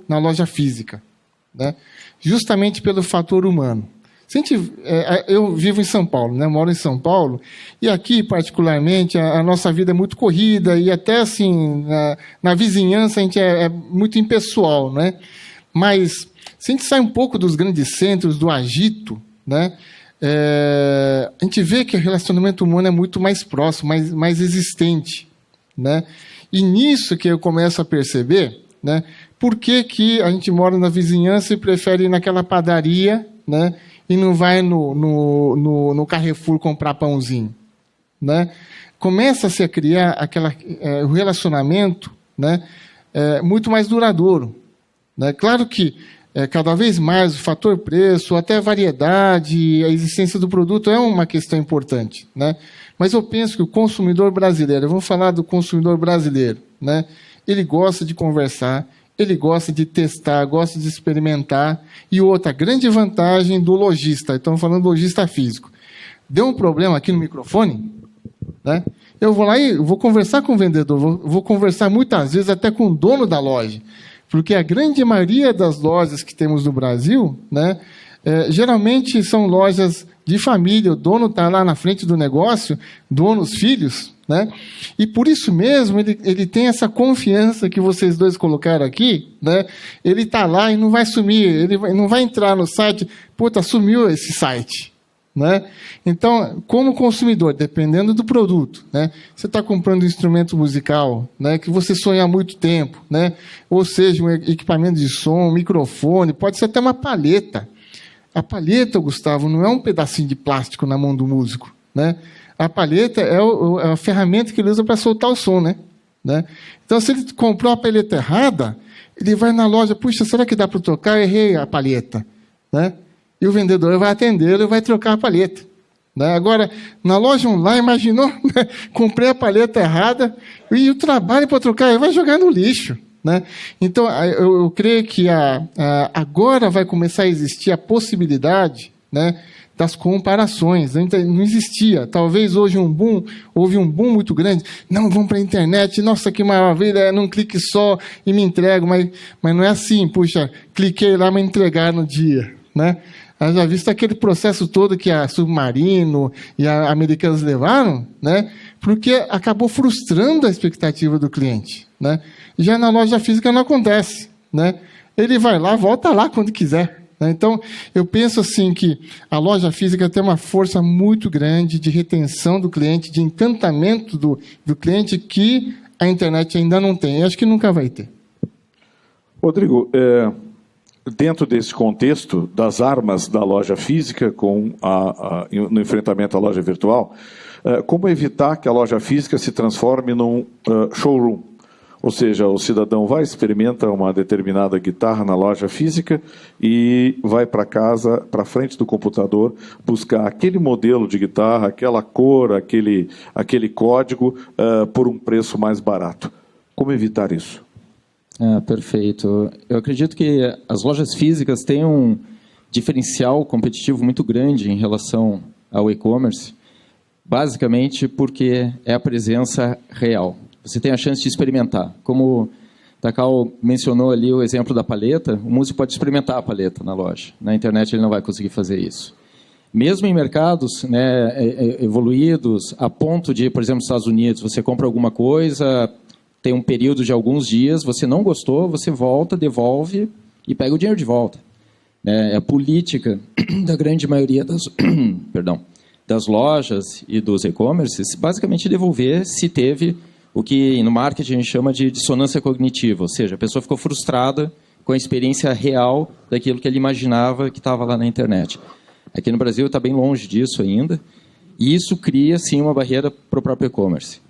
na loja física, né? Justamente pelo fator humano. Eu vivo em São Paulo, né? Moro em São Paulo, e aqui, particularmente, a nossa vida é muito corrida, e até assim, na vizinhança a gente é muito impessoal, né? Mas, se a gente sai um pouco dos grandes centros, do agito, né? A gente vê que o relacionamento humano é muito mais próximo, mais existente, né? E nisso que eu começo a perceber, né, por que a gente mora na vizinhança e prefere ir naquela padaria, né, e não vai no Carrefour comprar pãozinho, né? Começa-se a criar o relacionamento, né, muito mais duradouro, né? Claro que cada vez mais o fator preço, até a variedade, a existência do produto é uma questão importante, né? Mas eu penso que o consumidor brasileiro, vamos falar do consumidor brasileiro, né? Ele gosta de conversar, ele gosta de testar, gosta de experimentar. E outra grande vantagem do lojista, estamos falando do lojista físico. Deu um problema aqui no microfone, né? Eu vou lá e vou conversar com o vendedor, vou conversar muitas vezes até com o dono da loja, porque a grande maioria das lojas que temos no Brasil, né, geralmente são lojas de família, o dono está lá na frente do negócio, dono, os filhos, né? E por isso mesmo ele tem essa confiança que vocês dois colocaram aqui, né? Ele está lá e não vai sumir, ele não vai entrar no site, puta, sumiu esse site, né? Então, como consumidor, dependendo do produto, né? Você está comprando um instrumento musical, né? Que você sonha há muito tempo, né? Ou seja, um equipamento de som, um microfone, pode ser até uma palheta. A palheta, Gustavo, não é um pedacinho de plástico na mão do músico, né? A palheta é a ferramenta que ele usa para soltar o som, né? Então, se ele comprou a palheta errada, ele vai na loja, puxa, será que dá para tocar? Eu errei a palheta, né? E o vendedor vai atender e vai trocar a palheta, né? Agora, na loja online, imaginou? Comprei a palheta errada e o trabalho para trocar, ele vai jogar no lixo, né? Então, eu creio que agora vai começar a existir a possibilidade, né, das comparações. Não existia. Talvez hoje houve um boom muito grande. Não, vamos para a internet, nossa, que maravilha, num clique só e me entrego. Mas não é assim, puxa, cliquei lá, me entregar no dia, né? Já visto aquele processo todo que a Submarino e a Americanas levaram, né? Porque acabou frustrando a expectativa do cliente, né? Já na loja física não acontece, né? Ele vai lá, volta lá quando quiser, né? Então, eu penso assim que a loja física tem uma força muito grande de retenção do cliente, de encantamento do cliente que a internet ainda não tem. Eu acho que nunca vai ter. Rodrigo, dentro desse contexto das armas da loja física no enfrentamento à loja virtual, como evitar que a loja física se transforme num showroom? Ou seja, o cidadão vai, experimenta uma determinada guitarra na loja física e vai para casa, para frente do computador, buscar aquele modelo de guitarra, aquela cor, aquele código, por um preço mais barato. Como evitar isso? Perfeito. Eu acredito que as lojas físicas têm um diferencial competitivo muito grande em relação ao e-commerce, basicamente porque é a presença real. Você tem a chance de experimentar. Como o Takao mencionou ali o exemplo da palheta, o músico pode experimentar a palheta na loja. Na internet ele não vai conseguir fazer isso. Mesmo em mercados, né, evoluídos, a ponto de, por exemplo, nos Estados Unidos, você compra alguma coisa, tem um período de alguns dias, você não gostou, você volta, devolve e pega o dinheiro de volta. É a política da grande maioria das lojas e dos e-commerces, basicamente devolver se teve o que no marketing a gente chama de dissonância cognitiva, ou seja, a pessoa ficou frustrada com a experiência real daquilo que ele imaginava que estava lá na internet. Aqui no Brasil está bem longe disso ainda, e isso cria, sim, uma barreira para o próprio e-commerce.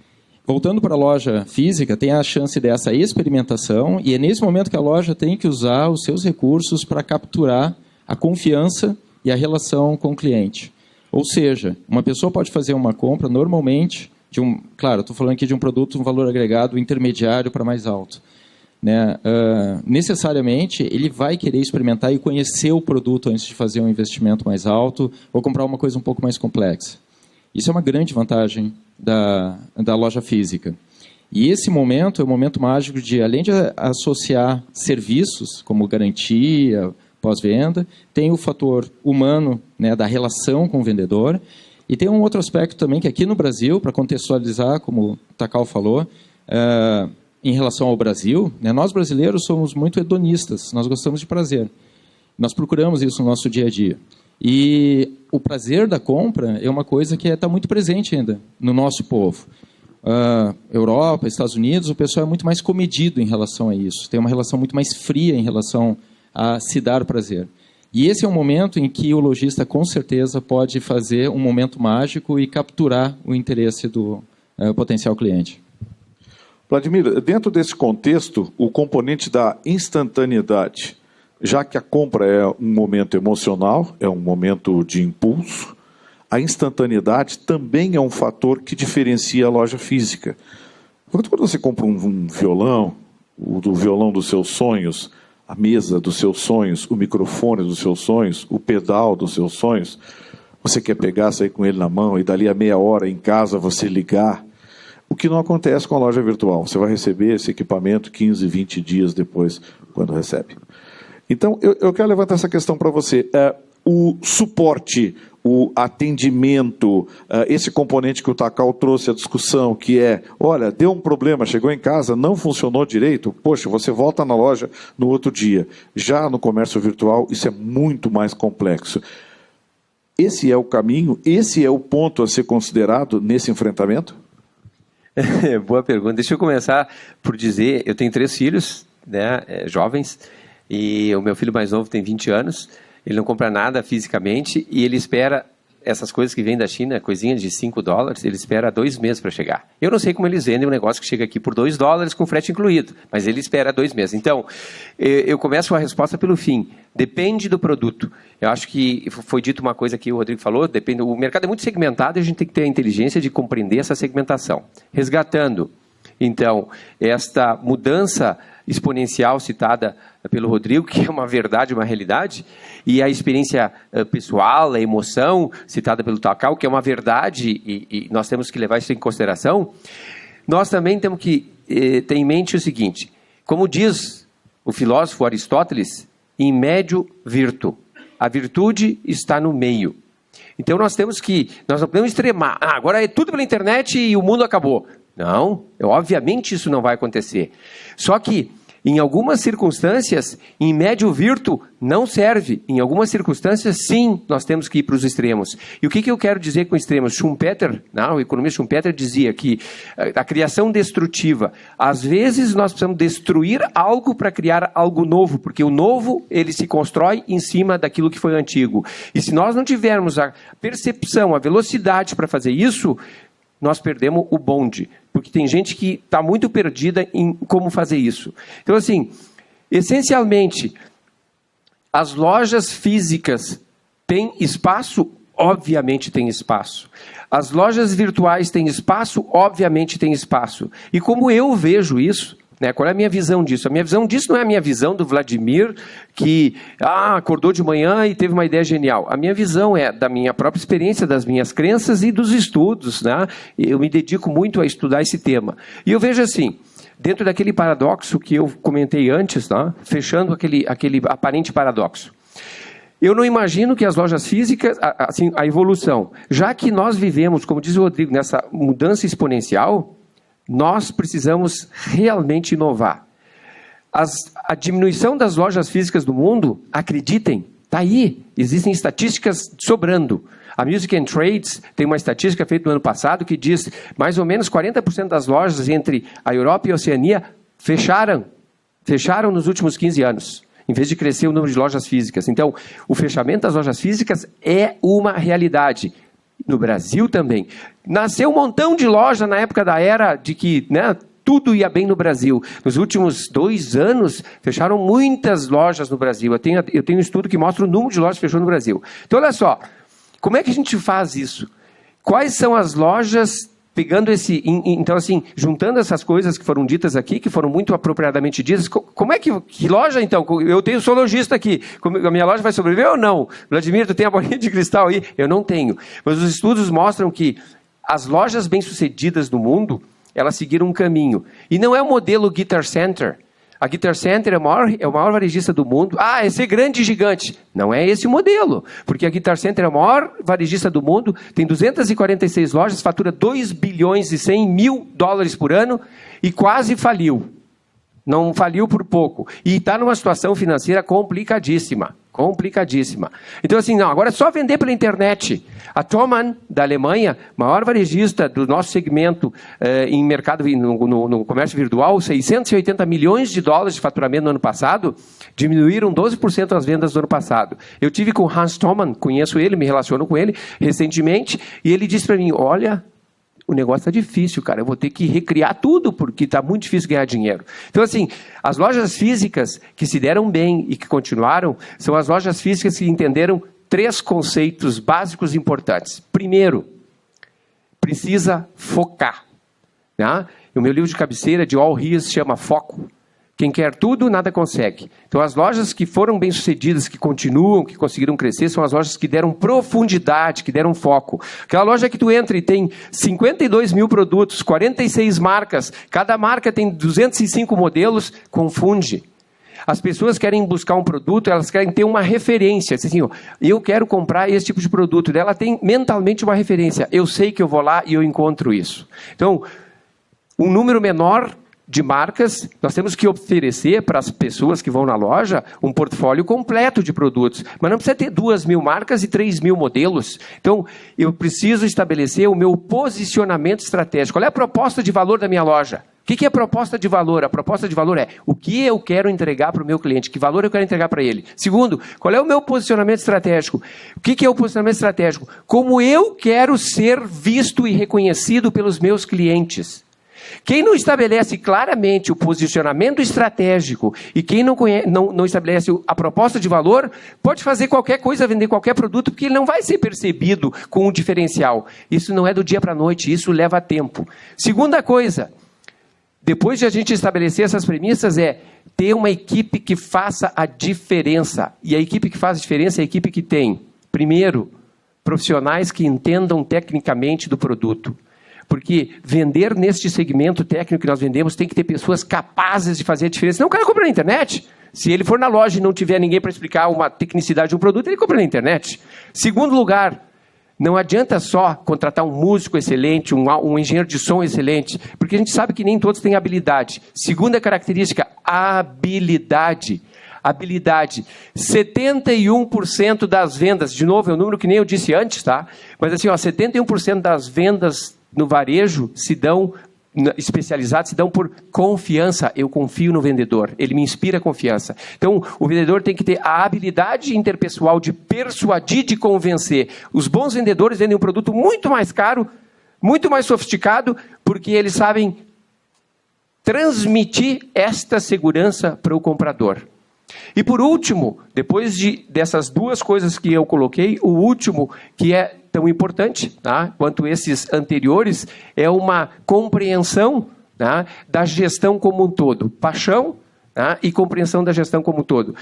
Voltando para a loja física, tem a chance dessa experimentação, e é nesse momento que a loja tem que usar os seus recursos para capturar a confiança e a relação com o cliente. Ou seja, uma pessoa pode fazer uma compra normalmente, claro, estou falando aqui de um produto, um valor agregado intermediário para mais alto. Né? Necessariamente, ele vai querer experimentar e conhecer o produto antes de fazer um investimento mais alto ou comprar uma coisa um pouco mais complexa. Isso é uma grande vantagem da loja física. E esse momento é o momento mágico de, além de associar serviços, como garantia, pós-venda, tem o fator humano, né, da relação com o vendedor. E tem um outro aspecto também, que aqui no Brasil, para contextualizar, como o Takao falou, em relação ao Brasil, né, nós brasileiros somos muito hedonistas, nós gostamos de prazer. Nós procuramos isso no nosso dia a dia. E o prazer da compra é uma coisa que está muito presente ainda no nosso povo. Europa, Estados Unidos, o pessoal é muito mais comedido em relação a isso. Tem uma relação muito mais fria em relação a se dar prazer. E esse é um momento em que o lojista, com certeza, pode fazer um momento mágico e capturar o interesse do potencial cliente. Vladimir, dentro desse contexto, o componente da instantaneidade já que a compra é um momento emocional, é um momento de impulso, a instantaneidade também é um fator que diferencia a loja física. Quando você compra um violão, o do violão dos seus sonhos, a mesa dos seus sonhos, o microfone dos seus sonhos, o pedal dos seus sonhos, você quer pegar, sair com ele na mão e dali a meia hora em casa você ligar. O que não acontece com a loja virtual. Você vai receber esse equipamento 15, 20 dias depois, quando recebe. Então, eu quero levantar essa questão para você. O suporte, o atendimento, esse componente que o Takao trouxe à discussão, que é, olha, deu um problema, chegou em casa, não funcionou direito, poxa, você volta na loja no outro dia. Já no comércio virtual, isso é muito mais complexo. Esse é o caminho, esse é o ponto a ser considerado nesse enfrentamento? Boa pergunta. Deixa eu começar por dizer, eu tenho 3 filhos, né, jovens, e o meu filho mais novo tem 20 anos, ele não compra nada fisicamente e ele espera essas coisas que vêm da China, coisinhas de $5, ele espera 2 meses para chegar. Eu não sei como eles vendem um negócio que chega aqui por $2 com frete incluído, mas ele espera 2 meses. Então, eu começo a resposta pelo fim. Depende do produto. Eu acho que foi dito uma coisa que o Rodrigo falou, depende, o mercado é muito segmentado e a gente tem que ter a inteligência de compreender essa segmentação. Resgatando, então, esta mudança exponencial citada pelo Rodrigo, que é uma verdade, uma realidade, e a experiência pessoal, a emoção citada pelo Takao, que é uma verdade, e nós temos que levar isso em consideração. Nós também temos que ter em mente o seguinte, como diz o filósofo Aristóteles, in medio virtu, a virtude está no meio. Então nós não podemos extremar, agora é tudo pela internet e o mundo acabou. Não, obviamente isso não vai acontecer. Só que, em algumas circunstâncias, em médio virtu não serve. Em algumas circunstâncias, sim, nós temos que ir para os extremos. E o que eu quero dizer com extremos? Schumpeter, o economista Schumpeter dizia que a criação destrutiva, às vezes nós precisamos destruir algo para criar algo novo, porque o novo, ele se constrói em cima daquilo que foi antigo. E se nós não tivermos a percepção, a velocidade para fazer isso, nós perdemos o bonde, porque tem gente que está muito perdida em como fazer isso. Então, assim, essencialmente, as lojas físicas têm espaço? Obviamente tem espaço. As lojas virtuais têm espaço? Obviamente tem espaço. E como eu vejo isso, qual é a minha visão disso? A minha visão disso não é a minha visão do Vladimir, que acordou de manhã e teve uma ideia genial. A minha visão é da minha própria experiência, das minhas crenças e dos estudos. Eu me dedico muito a estudar esse tema. E eu vejo assim, dentro daquele paradoxo que eu comentei antes, fechando aquele aparente paradoxo. Eu não imagino que as lojas físicas, assim, a evolução, já que nós vivemos, como diz o Rodrigo, nessa mudança exponencial, nós precisamos realmente inovar. A diminuição das lojas físicas do mundo, acreditem, está aí. Existem estatísticas sobrando. A Music and Trades tem uma estatística feita no ano passado que diz mais ou menos 40% das lojas entre a Europa e a Oceania fecharam nos últimos 15 anos, em vez de crescer o número de lojas físicas. Então, o fechamento das lojas físicas é uma realidade. No Brasil também. Nasceu um montão de loja na época da era de que tudo ia bem no Brasil. Nos últimos 2 anos, fecharam muitas lojas no Brasil. Eu tenho um estudo que mostra o número de lojas que fechou no Brasil. Então, olha só, como é que a gente faz isso? Quais são as lojas, pegando então assim, juntando essas coisas que foram ditas aqui, que foram muito apropriadamente ditas, como é que loja então? Sou lojista aqui, a minha loja vai sobreviver ou não? Vladimir, tu tem a bolinha de cristal aí? Eu não tenho. Mas os estudos mostram que as lojas bem-sucedidas no mundo, elas seguiram um caminho. E não é o modelo Guitar Center. A Guitar Center é o maior varejista do mundo. É ser grande e gigante. Não é esse o modelo. Porque a Guitar Center é o maior varejista do mundo, tem 246 lojas, fatura $2 bilhões e 100 mil por ano e quase faliu. Não faliu por pouco. E está numa situação financeira complicadíssima. Então, assim, agora é só vender pela internet. A Thomann, da Alemanha, maior varejista do nosso segmento em mercado, no comércio virtual, $680 milhões de faturamento no ano passado, diminuíram 12% as vendas do ano passado. Eu tive com Hans Thomann, conheço ele, me relaciono com ele recentemente, e ele disse para mim, olha, o negócio está difícil, cara, eu vou ter que recriar tudo, porque está muito difícil ganhar dinheiro. Então, assim, as lojas físicas que se deram bem e que continuaram, são as lojas físicas que entenderam 3 conceitos básicos importantes. Primeiro, precisa focar. Né? O meu livro de cabeceira, de All Rias, se chama Foco. Quem quer tudo, nada consegue. Então, as lojas que foram bem-sucedidas, que continuam, que conseguiram crescer, são as lojas que deram profundidade, que deram foco. Aquela loja que tu entra e tem 52 mil produtos, 46 marcas, cada marca tem 205 modelos, confunde. As pessoas querem buscar um produto, elas querem ter uma referência. Assim, ó, eu quero comprar esse tipo de produto. Ela tem mentalmente uma referência. Eu sei que eu vou lá e eu encontro isso. Então, um número menor de marcas, nós temos que oferecer para as pessoas que vão na loja um portfólio completo de produtos. Mas não precisa ter 2.000 marcas e 3.000 modelos. Então, eu preciso estabelecer o meu posicionamento estratégico. Qual é a proposta de valor da minha loja? O que é a proposta de valor? A proposta de valor é o que eu quero entregar para o meu cliente, que valor eu quero entregar para ele. Segundo, qual é o meu posicionamento estratégico? O que é o posicionamento estratégico? Como eu quero ser visto e reconhecido pelos meus clientes. Quem não estabelece claramente o posicionamento estratégico e quem não estabelece a proposta de valor, pode fazer qualquer coisa, vender qualquer produto, porque ele não vai ser percebido com um diferencial. Isso não é do dia para a noite, isso leva tempo. Segunda coisa, depois de a gente estabelecer essas premissas, é ter uma equipe que faça a diferença. E a equipe que faz a diferença é a equipe que tem, primeiro, profissionais que entendam tecnicamente do produto. Porque vender neste segmento técnico que nós vendemos tem que ter pessoas capazes de fazer a diferença. Não, o cara compra na internet. Se ele for na loja e não tiver ninguém para explicar uma tecnicidade de um produto, ele compra na internet. Segundo lugar, não adianta só contratar um músico excelente, um engenheiro de som excelente, porque a gente sabe que nem todos têm habilidade. Segunda característica, habilidade. Habilidade. 71% das vendas, de novo, é um número que nem eu disse antes, tá? Mas assim, 71% das vendas no varejo especializados se dão por confiança. Eu confio no vendedor, ele me inspira confiança. Então, o vendedor tem que ter a habilidade interpessoal de persuadir, de convencer. Os bons vendedores vendem um produto muito mais caro, muito mais sofisticado, porque eles sabem transmitir esta segurança para o comprador. E por último, depois dessas 2 coisas que eu coloquei, o último, que é tão importante, tá, quanto esses anteriores, é uma compreensão, tá, da gestão como um todo. Paixão, tá, e compreensão da gestão como um todo.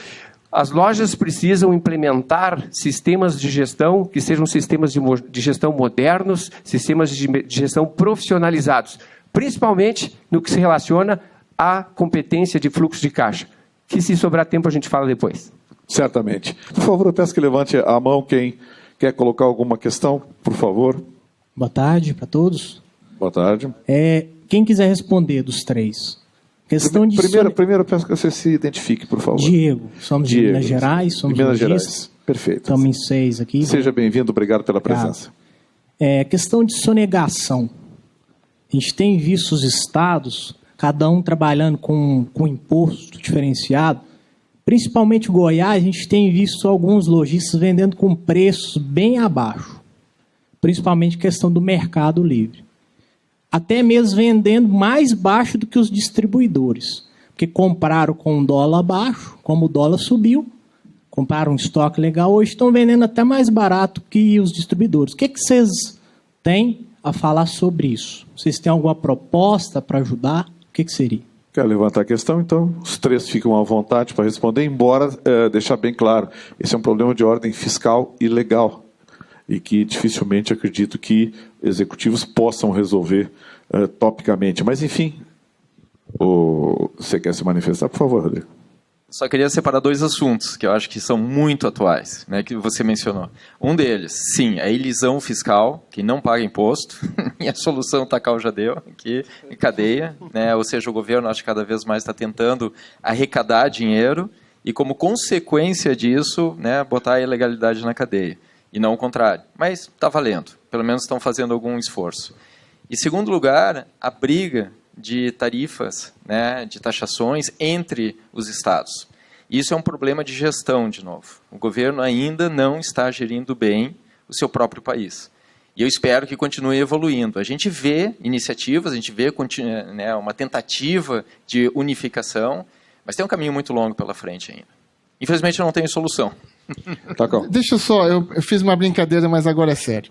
As lojas precisam implementar sistemas de gestão que sejam sistemas de gestão modernos, sistemas de gestão profissionalizados, principalmente no que se relaciona à competência de fluxo de caixa. Que se sobrar tempo a gente fala depois. Certamente. Por favor, eu peço que levante a mão quem quer colocar alguma questão, por favor. Boa tarde para todos. Boa tarde. Quem quiser responder dos 3. Questão de primeiro eu peço que você se identifique, por favor. Diego, somos de Minas Gerais, somos de Minas Gerais. Perfeito. Estamos em 6 aqui. Seja bem-vindo, obrigado pela presença. Questão de sonegação. A gente tem visto os estados, cada um trabalhando com imposto diferenciado. Principalmente o Goiás, a gente tem visto alguns lojistas vendendo com preços bem abaixo. Principalmente questão do mercado livre. Até mesmo vendendo mais baixo do que os distribuidores. Porque compraram com um dólar baixo, como o dólar subiu, compraram um estoque legal, hoje estão vendendo até mais barato que os distribuidores. O que vocês têm a falar sobre isso? Vocês têm alguma proposta para ajudar? O que seria? Quer levantar a questão? Então, os 3 ficam à vontade para responder, embora deixar bem claro, esse é um problema de ordem fiscal e legal, e que dificilmente acredito que executivos possam resolver topicamente. Mas, enfim, você quer se manifestar? Por favor, Rodrigo. Só queria separar 2 assuntos que eu acho que são muito atuais, né, que você mencionou. Um deles, sim, a elisão fiscal, que não paga imposto, e a solução Tacal já deu, aqui em cadeia, né, ou seja, o governo acho que cada vez mais está tentando arrecadar dinheiro e como consequência disso, né, botar a ilegalidade na cadeia, e não o contrário. Mas está valendo, pelo menos estão fazendo algum esforço. E segundo lugar, a briga de tarifas, né, de taxações entre os estados. Isso é um problema de gestão, de novo. O governo ainda não está gerindo bem o seu próprio país. E eu espero que continue evoluindo. A gente vê iniciativas, a gente vê né, uma tentativa de unificação, mas tem um caminho muito longo pela frente ainda. Infelizmente, eu não tenho solução. Deixa eu só, eu fiz uma brincadeira, mas agora é sério.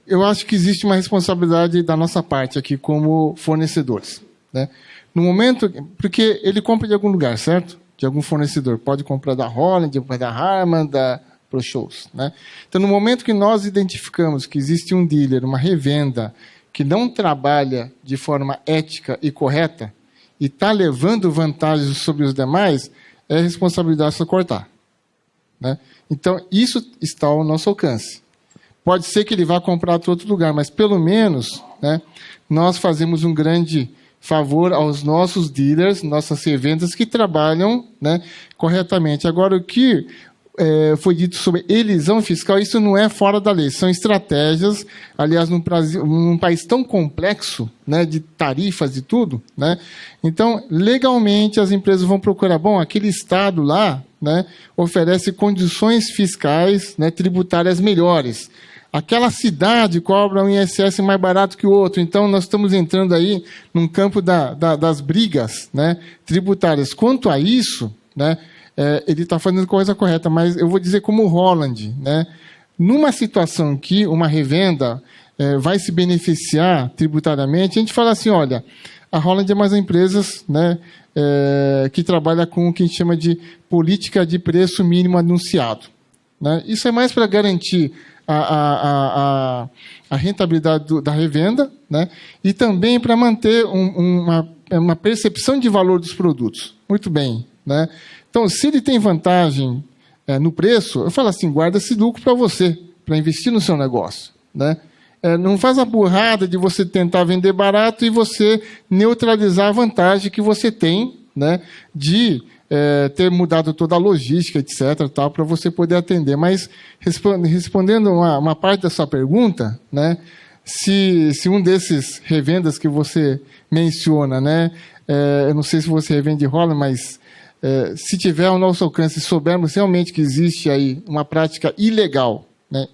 Eu acho que existe uma responsabilidade da nossa parte aqui como fornecedores, né? No momento, porque ele compra de algum lugar, certo? De algum fornecedor. Pode comprar da Holland, da Harman, da ProShows, né? Então, no momento que nós identificamos que existe um dealer, uma revenda, que não trabalha de forma ética e correta e está levando vantagens sobre os demais, é responsabilidade só cortar, né? Então, isso está ao nosso alcance. Pode ser que ele vá comprar de outro lugar, mas pelo menos, né, nós fazemos um grande favor aos nossos dealers, nossas revendas que trabalham, né, corretamente. Agora, o que foi dito sobre elisão fiscal, isso não é fora da lei, são estratégias, aliás, num país tão complexo, né, de tarifas e tudo, né, então, legalmente, as empresas vão procurar, aquele estado lá, né, oferece condições fiscais, né, tributárias melhores. Aquela cidade cobra um ISS mais barato que o outro, então nós estamos entrando aí num campo das brigas, né, tributárias. Quanto a isso, né, ele está fazendo a coisa correta, mas eu vou dizer como o Holland, né, numa situação que uma revenda vai se beneficiar tributariamente, a gente fala assim, olha, a Holland é uma das empresas, né, que trabalha com o que a gente chama de política de preço mínimo anunciado, né? Isso é mais para garantir a rentabilidade da revenda, né, e também para manter uma percepção de valor dos produtos. Muito bem, né? Então, se ele tem vantagem no preço, eu falo assim, guarda esse lucro para você, para investir no seu negócio, né? Não faz a burrada de você tentar vender barato e você neutralizar a vantagem que você tem, né, de ter mudado toda a logística, etc., tal, para você poder atender. Mas, respondendo uma parte da sua pergunta, né, se um desses revendas que você menciona, né, eu não sei se você revende rola, mas se tiver ao nosso alcance, soubermos realmente que existe aí uma prática ilegal, né,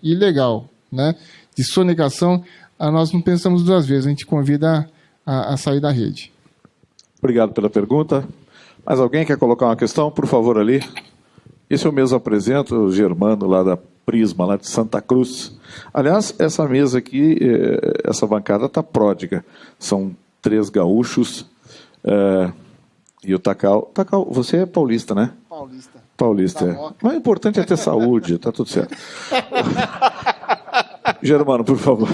de sonegação, nós não pensamos duas vezes, a gente convida a sair da rede. Obrigado pela pergunta. Mais alguém quer colocar uma questão? Por favor, ali. Esse eu mesmo apresento, o Germano, lá da Prisma, lá de Santa Cruz. Aliás, essa mesa aqui, essa bancada está pródiga. São 3 gaúchos e o Takao. Takao, você é paulista, né? Paulista, é. Mas o importante é ter saúde, está tudo certo. Germano, por favor.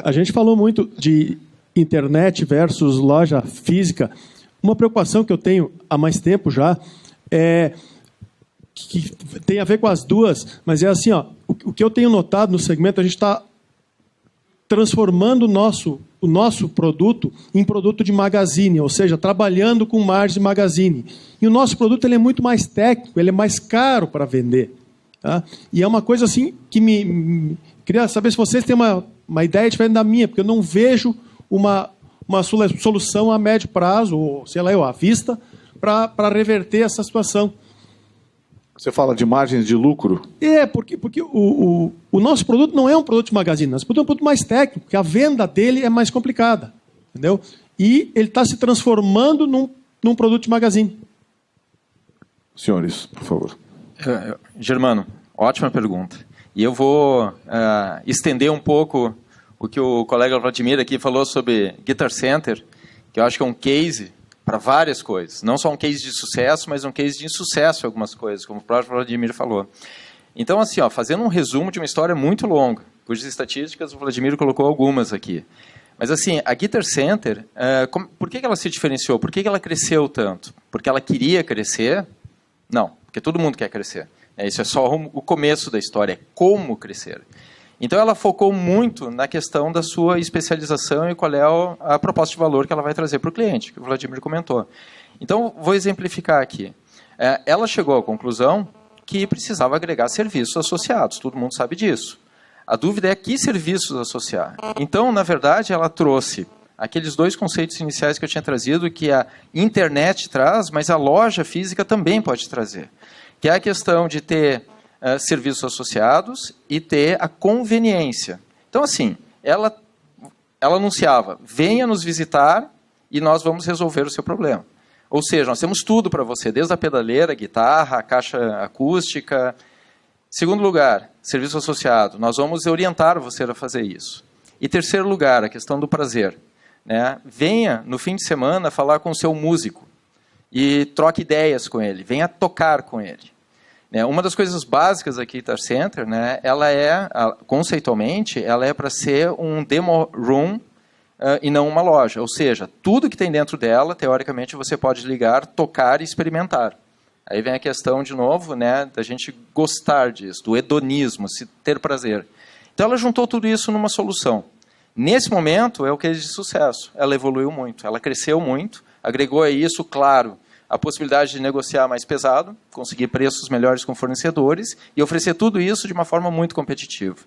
A gente falou muito de internet versus loja física. Uma preocupação que eu tenho há mais tempo já é que tem a ver com as duas, mas é assim, o que eu tenho notado no segmento, a gente está transformando o nosso produto em produto de magazine, ou seja, trabalhando com margem de magazine. E o nosso produto ele é muito mais técnico, ele é mais caro para vender. Tá? E é uma coisa assim que queria saber se vocês têm uma ideia diferente da minha, porque eu não vejo uma solução a médio prazo, ou sei lá, à vista, para reverter essa situação. Você fala de margens de lucro? Porque o nosso produto não é um produto de magazine, nosso produto é um produto mais técnico, porque a venda dele é mais complicada, entendeu? E ele está se transformando num produto de magazine. Senhores, por favor. Germano, ótima pergunta. E eu vou estender um pouco o que o colega Vladimir aqui falou sobre Guitar Center, que eu acho que é um case para várias coisas. Não só um case de sucesso, mas um case de insucesso em algumas coisas, como o próprio Vladimir falou. Então, assim, fazendo um resumo de uma história muito longa, cujas estatísticas o Vladimir colocou algumas aqui. Mas, assim, a Guitar Center, por que ela se diferenciou? Por que ela cresceu tanto? Porque ela queria crescer? Não, porque todo mundo quer crescer. Isso é só o começo da história, é como crescer. Então, ela focou muito na questão da sua especialização e qual é a proposta de valor que ela vai trazer para o cliente, que o Vladimir comentou. Então, vou exemplificar aqui. Ela chegou à conclusão que precisava agregar serviços associados, todo mundo sabe disso. A dúvida é que serviços associar. Então, na verdade, ela trouxe aqueles 2 conceitos iniciais que eu tinha trazido, que a internet traz, mas a loja física também pode trazer. Que é a questão de ter serviços associados e ter a conveniência. Então, assim, ela anunciava, venha nos visitar e nós vamos resolver o seu problema. Ou seja, nós temos tudo para você, desde a pedaleira, a guitarra, a caixa acústica. Segundo lugar, serviço associado, nós vamos orientar você a fazer isso. E terceiro lugar, a questão do prazer. Né? Venha no fim de semana falar com o seu músico e troque ideias com ele, venha tocar com ele. Né? Uma das coisas básicas aqui do Guitar Center, né, ela é, conceitualmente, ela é para ser um demo room e não uma loja. Ou seja, tudo que tem dentro dela, teoricamente, você pode ligar, tocar e experimentar. Aí vem a questão, de novo, né, da gente gostar disso, do hedonismo, se ter prazer. Então, ela juntou tudo isso numa solução. Nesse momento, é o case de sucesso. Ela evoluiu muito, ela cresceu muito, agregou a isso, claro, a possibilidade de negociar mais pesado, conseguir preços melhores com fornecedores e oferecer tudo isso de uma forma muito competitiva.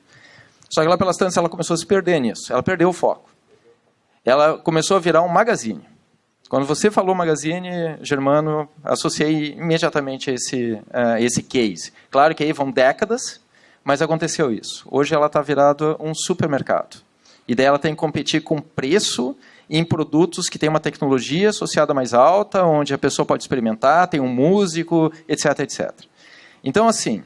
Só que lá pelas tantas, ela começou a se perder nisso, ela perdeu o foco. Ela começou a virar um magazine. Quando você falou magazine, Germano, associei imediatamente a esse case. Claro que aí vão décadas, mas aconteceu isso. Hoje ela está virada um supermercado. E daí ela tem que competir com preço em produtos que têm uma tecnologia associada mais alta, onde a pessoa pode experimentar, tem um músico, etc, etc. Então, assim,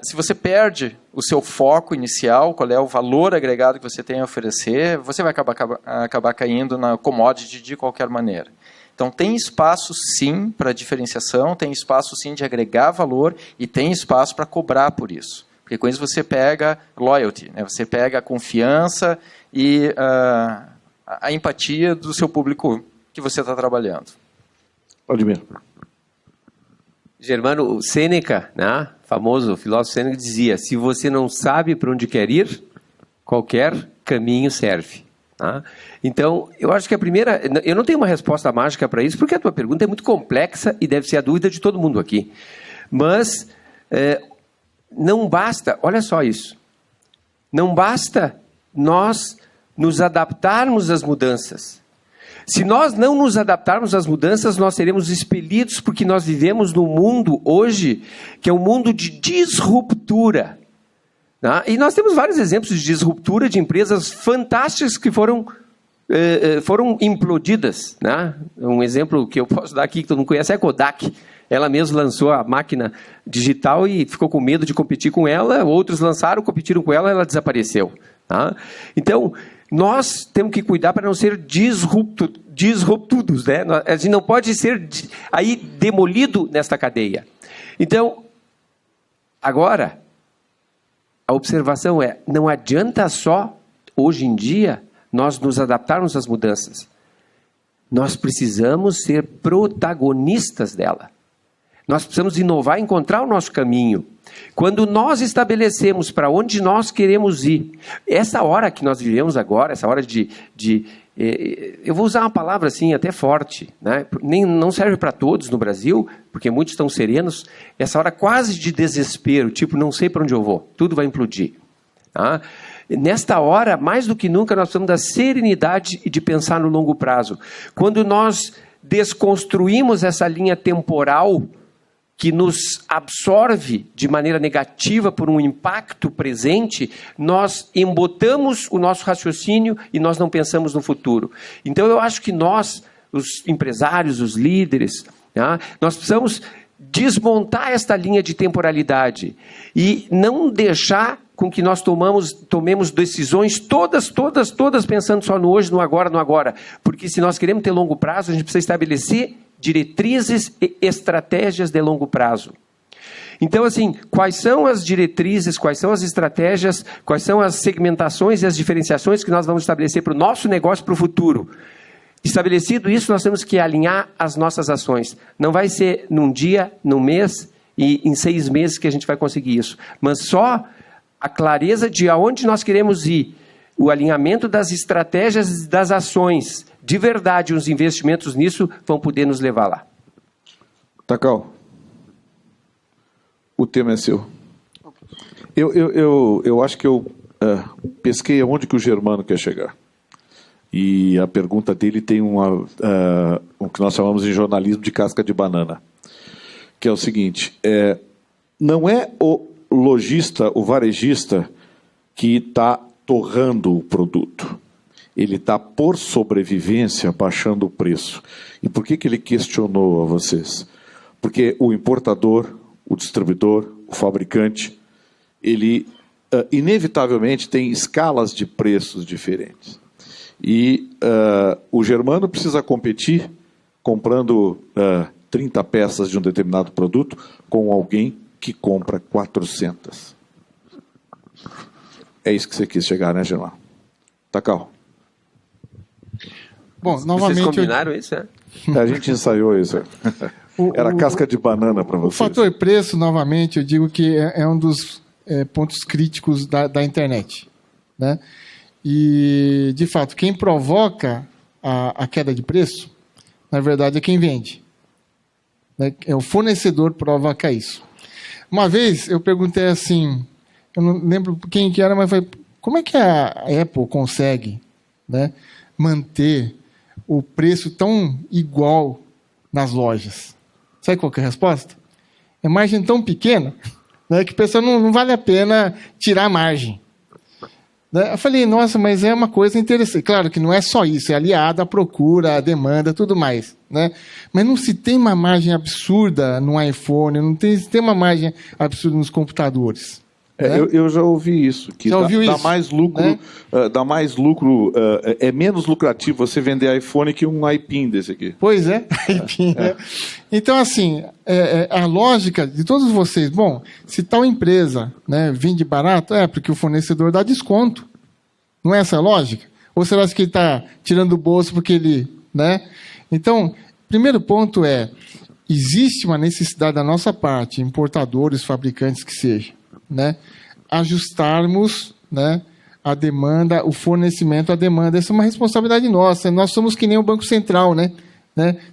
se você perde o seu foco inicial, qual é o valor agregado que você tem a oferecer, você vai acabar caindo na commodity de qualquer maneira. Então, tem espaço, sim, para diferenciação, tem espaço, sim, de agregar valor e tem espaço para cobrar por isso. Porque com isso você pega loyalty, né? Você pega a confiança e a empatia do seu público que você está trabalhando. Vladimir. Germano, o Sêneca, né, famoso filósofo Sêneca, dizia, se você não sabe para onde quer ir, qualquer caminho serve. Tá? Então, eu acho que a primeira... Eu não tenho uma resposta mágica para isso, porque a tua pergunta é muito complexa e deve ser a dúvida de todo mundo aqui. Mas não basta... Olha só isso. Não basta nós nos adaptarmos às mudanças. Se nós não nos adaptarmos às mudanças, nós seremos expelidos, porque nós vivemos num mundo hoje que é um mundo de disruptura. Tá? E nós temos vários exemplos de disruptura de empresas fantásticas que foram implodidas. Né? Um exemplo que eu posso dar aqui, que todo mundo conhece, é a Kodak. Ela mesma lançou a máquina digital e ficou com medo de competir com ela. Outros lançaram, competiram com ela, ela desapareceu. Tá? Então, nós temos que cuidar para não ser disruptudos, né? A gente não pode ser aí demolido nesta cadeia. Então, agora, a observação é, não adianta só, hoje em dia, nós nos adaptarmos às mudanças. Nós precisamos ser protagonistas dela. Nós precisamos inovar e encontrar o nosso caminho. Quando nós estabelecemos para onde nós queremos ir, essa hora que nós vivemos agora, essa hora eu vou usar uma palavra assim até forte, né? Não serve para todos no Brasil, porque muitos estão serenos, essa hora quase de desespero, tipo, não sei para onde eu vou, tudo vai implodir. Tá? Nesta hora, mais do que nunca, nós precisamos da serenidade e de pensar no longo prazo. Quando nós desconstruímos essa linha temporal que nos absorve de maneira negativa por um impacto presente, nós embotamos o nosso raciocínio e nós não pensamos no futuro. Então, eu acho que nós, os empresários, os líderes, tá, nós precisamos desmontar esta linha de temporalidade e não deixar com que nós tomemos decisões todas pensando só no hoje, no agora. Porque se nós queremos ter longo prazo, a gente precisa estabelecer diretrizes e estratégias de longo prazo. Então, assim, quais são as diretrizes, quais são as estratégias, quais são as segmentações e as diferenciações que nós vamos estabelecer para o nosso negócio para o futuro? Estabelecido isso, nós temos que alinhar as nossas ações. Não vai ser num dia, num mês e em 6 meses que a gente vai conseguir isso. Mas só a clareza de aonde nós queremos ir, o alinhamento das estratégias e das ações, de verdade, os investimentos nisso vão poder nos levar lá. Takao, o tema é seu. Eu acho que eu pesquei aonde que o Germano quer chegar. E a pergunta dele tem o que nós chamamos em jornalismo de casca de banana, que é o seguinte, não é lojista, o varejista, que está torrando o produto. Ele está, por sobrevivência, baixando o preço. E por que ele questionou a vocês? Porque o importador, o distribuidor, o fabricante, ele inevitavelmente tem escalas de preços diferentes. E o Germano precisa competir comprando 30 peças de um determinado produto com alguém que compra 400. É isso que você quis chegar, né, Germano? Takao. Bom, novamente... Vocês combinaram isso, né? A gente ensaiou isso. Era casca de banana para vocês. O fator preço, novamente, eu digo que é um dos pontos críticos da internet, né? E, de fato, quem provoca a queda de preço, na verdade, é quem vende. Né? É o fornecedor que provoca isso. Uma vez, eu perguntei assim, eu não lembro quem que era, mas falei, como é que a Apple consegue, né, manter o preço tão igual nas lojas? Sabe qual que é a resposta? É margem tão pequena, né, que a pessoa não vale a pena tirar a margem. Né? Eu falei, nossa, mas é uma coisa interessante. Claro que não é só isso, é aliado à procura, à demanda, tudo mais. Né? Mas não se tem uma margem absurda no iPhone, não se tem uma margem absurda nos computadores. Né? Eu já ouvi isso, que dá mais lucro, né? É menos lucrativo você vender iPhone que um iPin desse aqui. Pois é, iPin, né? Então, assim, a lógica de todos vocês, bom, se tal empresa, né, vende barato, porque o fornecedor dá desconto. Não é essa a lógica? Ou será que ele está tirando do bolso porque ele... Né? Então, primeiro ponto existe uma necessidade da nossa parte, importadores, fabricantes que seja, né, ajustarmos, né, a demanda, o fornecimento à demanda. Essa é uma responsabilidade nossa. Nós somos que nem o Banco Central, né?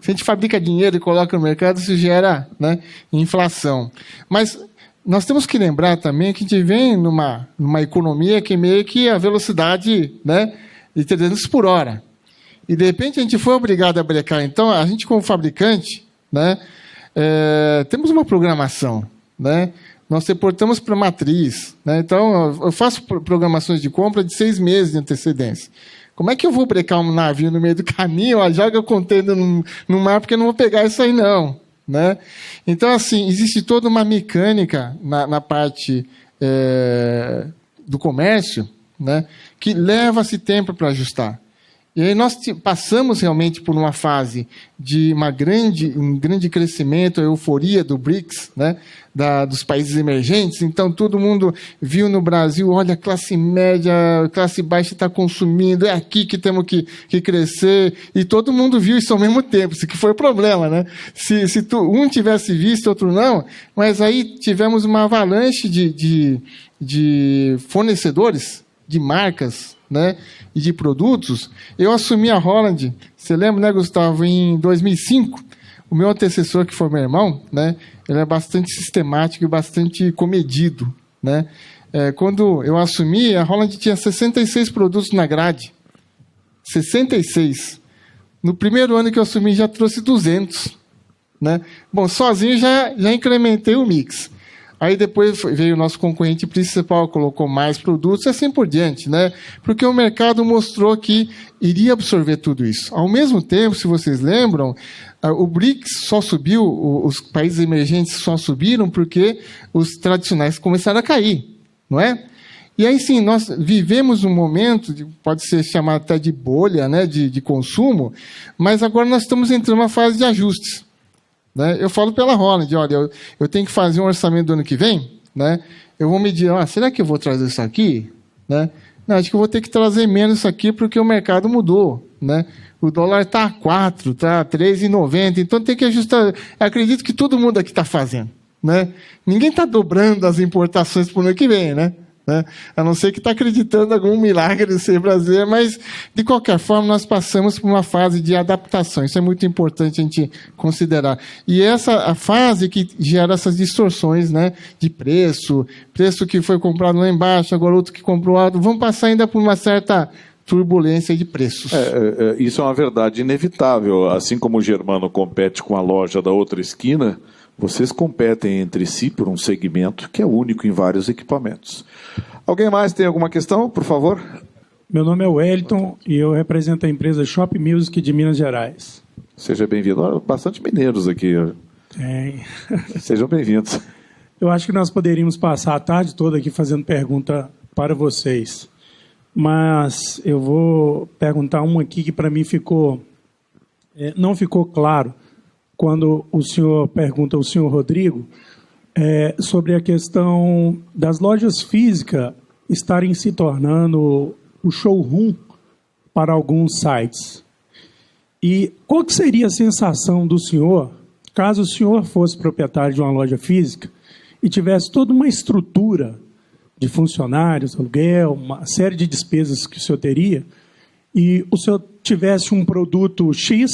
Se a gente fabrica dinheiro e coloca no mercado, isso gera, né, inflação. Mas nós temos que lembrar também que a gente vem numa economia que meio que a velocidade, né, de 300 por hora. E, de repente, a gente foi obrigado a brecar. Então, a gente, como fabricante, né, temos uma programação, né? Nós reportamos para a matriz. Né? Então, eu faço programações de compra de 6 meses de antecedência. Como é que eu vou brecar um navio no meio do caminho, joga o container no mar, porque eu não vou pegar isso aí, não. Né? Então, assim, existe toda uma mecânica na parte do comércio, né, que leva-se tempo para ajustar. E aí nós passamos realmente por uma fase de um grande crescimento, a euforia do BRICS, né, dos países emergentes. Então, todo mundo viu no Brasil, olha, a classe média, a classe baixa está consumindo, é aqui que temos que crescer. E todo mundo viu isso ao mesmo tempo, isso que foi o problema. Né? Se um tivesse visto, outro não, mas aí tivemos uma avalanche de fornecedores, de marcas, né, e de produtos. Eu assumi a Holland, você lembra, né, Gustavo, em 2005, o meu antecessor, que foi meu irmão, né, ele é bastante sistemático e bastante comedido. Né? Quando eu assumi, a Holland tinha 66 produtos na grade. 66. No primeiro ano que eu assumi, já trouxe 200. Né? Bom, sozinho já incrementei o mix. Aí depois veio o nosso concorrente principal, colocou mais produtos e assim por diante, né? Porque o mercado mostrou que iria absorver tudo isso. Ao mesmo tempo, se vocês lembram, o BRICS só subiu, os países emergentes só subiram porque os tradicionais começaram a cair, não é? E aí sim, nós vivemos um momento, pode ser chamado até de bolha, né, de consumo, mas agora nós estamos entrando numa fase de ajustes. Né? Eu falo pela Holland, olha, eu tenho que fazer um orçamento do ano que vem, né? Eu vou medir, será que eu vou trazer isso aqui? Né? Não, acho que eu vou ter que trazer menos isso aqui porque o mercado mudou. Né? O dólar está a 4, está a 3,90, então tem que ajustar. Eu acredito que todo mundo aqui está fazendo. Né? Ninguém está dobrando as importações para o ano que vem, né? A não ser que está acreditando em algum milagre de ser brasileiro, mas, de qualquer forma, nós passamos por uma fase de adaptação. Isso é muito importante a gente considerar. E essa a fase que gera essas distorções, né, de preço que foi comprado lá embaixo, agora outro que comprou alto. Vamos passar ainda por uma certa turbulência de preços. Isso é uma verdade inevitável. Assim como o Germano compete com a loja da outra esquina, Vocês competem entre si por um segmento que é único em vários equipamentos. Alguém mais tem alguma questão, por favor? Meu nome é Wellington e eu represento a empresa Shop Music de Minas Gerais. Seja bem-vindo. Olha, bastante mineiros aqui. Sejam bem-vindos. Eu acho que nós poderíamos passar a tarde toda aqui fazendo pergunta para vocês. Mas eu vou perguntar uma aqui que para mim não ficou claro quando o senhor pergunta ao senhor Rodrigo sobre a questão das lojas físicas estarem se tornando o showroom para alguns sites. E qual que seria a sensação do senhor caso o senhor fosse proprietário de uma loja física e tivesse toda uma estrutura de funcionários, aluguel, uma série de despesas que o senhor teria, e o senhor tivesse um produto X,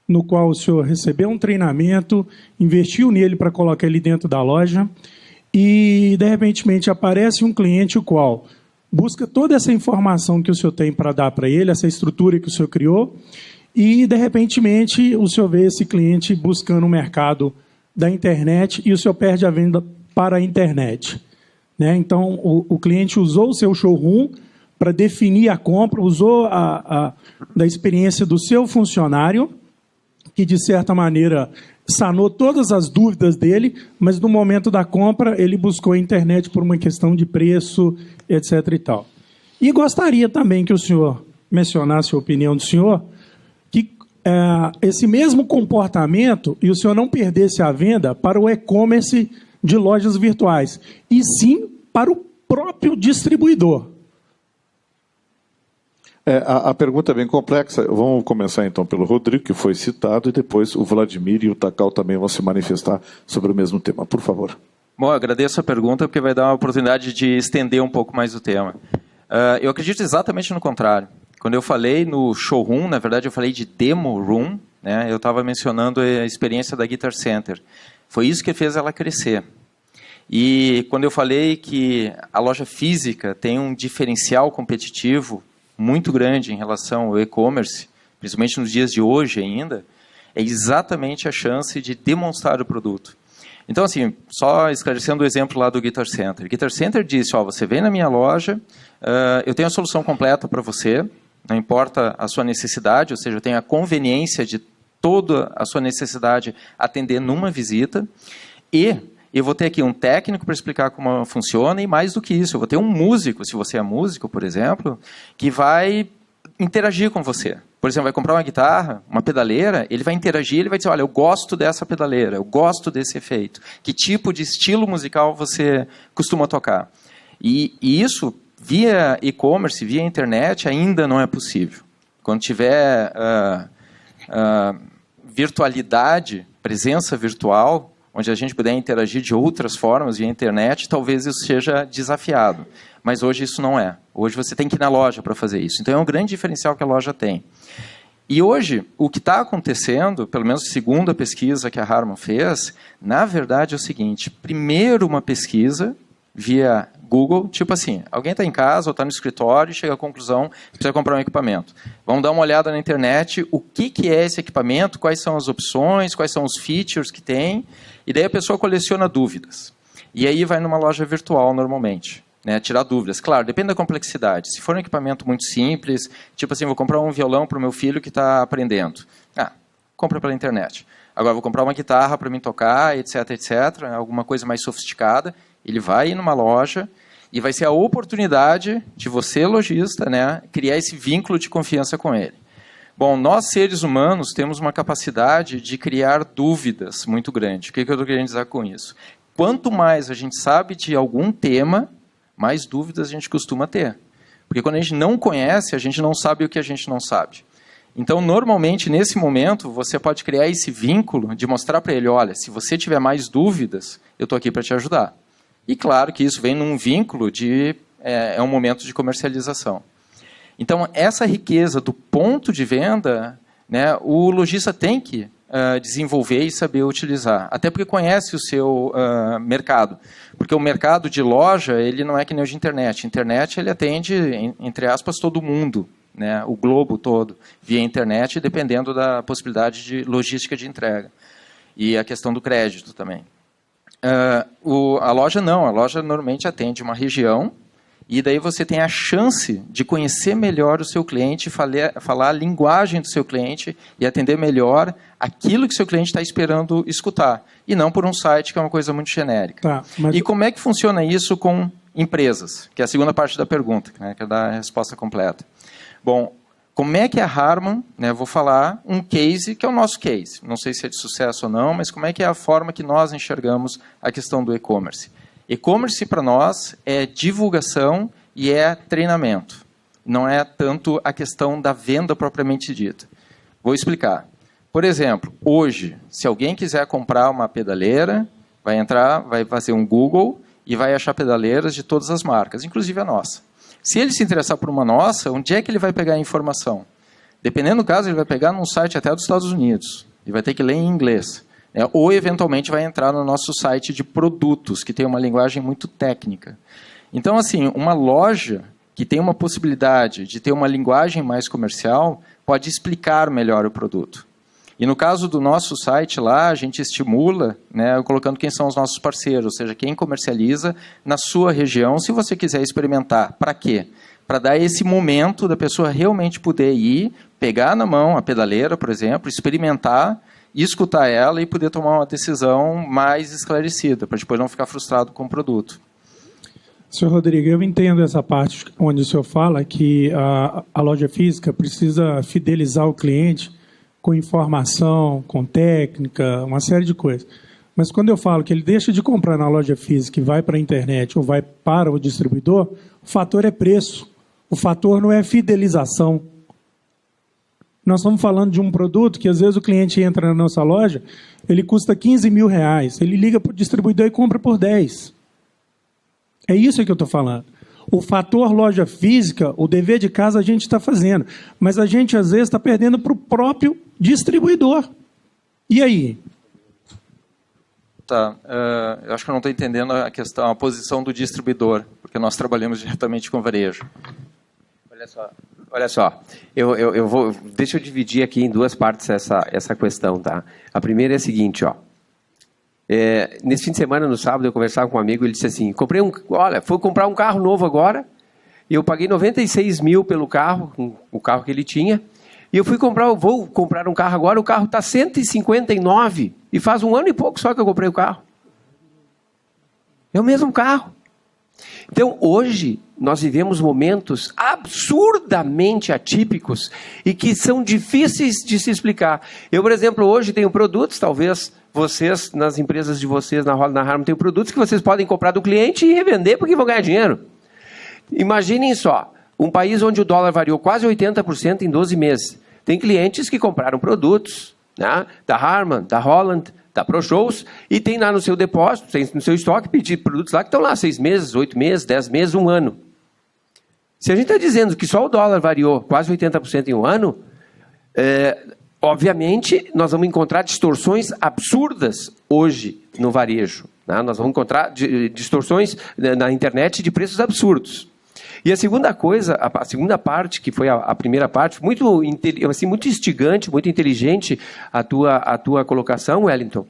no qual o senhor recebeu um treinamento, investiu nele para colocar ele dentro da loja, e, de repente, aparece um cliente o qual busca toda essa informação que o senhor tem para dar para ele, essa estrutura que o senhor criou, e, de repente, o senhor vê esse cliente buscando o mercado da internet e o senhor perde a venda para a internet. Né? Então, o cliente usou o seu showroom para definir a compra, usou da experiência do seu funcionário, que, de certa maneira, sanou todas as dúvidas dele, mas no momento da compra ele buscou a internet por uma questão de preço, etc. e tal. E gostaria também que o senhor mencionasse a opinião do senhor, que esse mesmo comportamento, e o senhor não perdesse a venda para o e-commerce de lojas virtuais, e sim para o próprio distribuidor. A pergunta é bem complexa. Vamos começar então pelo Rodrigo, que foi citado, e depois o Vladimir e o Takal também vão se manifestar sobre o mesmo tema. Por favor. Bom, eu agradeço a pergunta, porque vai dar uma oportunidade de estender um pouco mais o tema. Eu acredito exatamente no contrário. Quando eu falei no showroom, na verdade eu falei de demo room, né? Eu estava mencionando a experiência da Guitar Center. Foi isso que fez ela crescer. E quando eu falei que a loja física tem um diferencial competitivo muito grande em relação ao e-commerce, principalmente nos dias de hoje ainda, é exatamente a chance de demonstrar o produto. Então, assim, só esclarecendo o exemplo lá do Guitar Center. O Guitar Center disse, você vem na minha loja, eu tenho a solução completa para você, não importa a sua necessidade, ou seja, eu tenho a conveniência de toda a sua necessidade atender numa visita, e eu vou ter aqui um técnico para explicar como funciona, e mais do que isso, eu vou ter um músico, se você é músico, por exemplo, que vai interagir com você. Por exemplo, vai comprar uma guitarra, uma pedaleira, ele vai interagir, ele vai dizer, olha, eu gosto dessa pedaleira, eu gosto desse efeito. Que tipo de estilo musical você costuma tocar? E isso, via e-commerce, via internet, ainda não é possível. Quando tiver virtualidade, presença virtual, onde a gente puder interagir de outras formas via internet, talvez isso seja desafiado. Mas hoje isso não é. Hoje você tem que ir na loja para fazer isso. Então é um grande diferencial que a loja tem. E hoje, o que está acontecendo, pelo menos segundo a pesquisa que a Harman fez, na verdade é o seguinte, primeiro uma pesquisa via Google, tipo assim, alguém está em casa ou está no escritório e chega à conclusão que precisa comprar um equipamento. Vamos dar uma olhada na internet, o que é esse equipamento, quais são as opções, quais são os features que tem, e daí a pessoa coleciona dúvidas. E aí vai numa loja virtual normalmente, né, tirar dúvidas. Claro, depende da complexidade. Se for um equipamento muito simples, tipo assim, vou comprar um violão para o meu filho que está aprendendo. Compra pela internet. Agora vou comprar uma guitarra para mim tocar, etc, etc, alguma coisa mais sofisticada. Ele vai ir numa loja e vai ser a oportunidade de você, lojista, né, criar esse vínculo de confiança com ele. Bom, nós, seres humanos, temos uma capacidade de criar dúvidas muito grande. O que eu estou querendo dizer com isso? Quanto mais a gente sabe de algum tema, mais dúvidas a gente costuma ter. Porque quando a gente não conhece, a gente não sabe o que a gente não sabe. Então, normalmente, nesse momento, você pode criar esse vínculo de mostrar para ele, olha, se você tiver mais dúvidas, eu estou aqui para te ajudar. E claro que isso vem num vínculo de... é um momento de comercialização. Então, essa riqueza do ponto de venda, né, o lojista tem que desenvolver e saber utilizar. Até porque conhece o seu mercado. Porque o mercado de loja, ele não é que nem o de internet. Internet, ele atende, entre aspas, todo mundo, né, o globo todo, via internet, dependendo da possibilidade de logística de entrega. E a questão do crédito também. A loja não, a loja normalmente atende uma região e daí você tem a chance de conhecer melhor o seu cliente, falar a linguagem do seu cliente e atender melhor aquilo que o seu cliente está esperando escutar. E não por um site que é uma coisa muito genérica. Tá, mas... E como é que funciona isso com empresas? Que é a segunda parte da pergunta, né, que é dar a resposta completa. Bom, como é que a Harman, né, vou falar um case que é o nosso case. Não sei se é de sucesso ou não, mas como é que é a forma que nós enxergamos a questão do e-commerce. E-commerce, para nós, é divulgação e é treinamento. Não é tanto a questão da venda propriamente dita. Vou explicar. Por exemplo, hoje, se alguém quiser comprar uma pedaleira, vai entrar, vai fazer um Google e vai achar pedaleiras de todas as marcas, inclusive a nossa. Se ele se interessar por uma nossa, onde é que ele vai pegar a informação? Dependendo do caso, ele vai pegar num site até dos Estados Unidos. Ele vai ter que ler em inglês. Ou, eventualmente, vai entrar no nosso site de produtos, que tem uma linguagem muito técnica. Então, assim, uma loja que tem uma possibilidade de ter uma linguagem mais comercial pode explicar melhor o produto. E no caso do nosso site lá, a gente estimula, né, colocando quem são os nossos parceiros, ou seja, quem comercializa na sua região, se você quiser experimentar. Para quê? Para dar esse momento da pessoa realmente poder ir, pegar na mão a pedaleira, por exemplo, experimentar, escutar ela e poder tomar uma decisão mais esclarecida, para depois não ficar frustrado com o produto. Senhor Rodrigo, eu entendo essa parte onde o senhor fala que a loja física precisa fidelizar o cliente com informação, com técnica, uma série de coisas. Mas quando eu falo que ele deixa de comprar na loja física e vai para a internet ou vai para o distribuidor, o fator é preço. O fator não é fidelização. Nós estamos falando de um produto que, às vezes, o cliente entra na nossa loja, ele custa R$15 mil. Ele liga para o distribuidor e compra por 10. É isso que eu estou falando. O fator loja física, o dever de casa a gente está fazendo. Mas a gente, às vezes, está perdendo para o próprio distribuidor. E aí? Tá. Eu acho que eu não estou entendendo a questão, a posição do distribuidor, porque nós trabalhamos diretamente com varejo. Olha só, deixa eu dividir aqui em duas partes essa questão, tá? A primeira é a seguinte, ó. Nesse fim de semana, no sábado, eu conversava com um amigo, ele disse assim, fui comprar um carro novo agora, e eu paguei 96 mil pelo carro, o carro que ele tinha, e eu vou comprar um carro agora, o carro está 159, e faz 1 ano e pouco só que eu comprei o carro. É o mesmo carro. Então, hoje, nós vivemos momentos absurdamente atípicos e que são difíceis de se explicar. Eu, por exemplo, hoje tenho produtos, talvez vocês, nas empresas de vocês, na Harman, tem produtos que vocês podem comprar do cliente e revender porque vão ganhar dinheiro. Imaginem só, um país onde o dólar variou quase 80% em 12 meses. Tem clientes que compraram produtos, né, da Harman, da Holland, da ProShows, e tem lá no seu depósito, tem no seu estoque, pedir produtos lá que estão lá 6 meses, 8 meses, 10 meses, 1 ano. Se a gente está dizendo que só o dólar variou quase 80% em 1 ano, obviamente nós vamos encontrar distorções absurdas hoje no varejo. Né? Nós vamos encontrar distorções na internet de preços absurdos. E a segunda coisa, a segunda parte, que foi a primeira parte, muito instigante, muito inteligente a tua colocação, Wellington,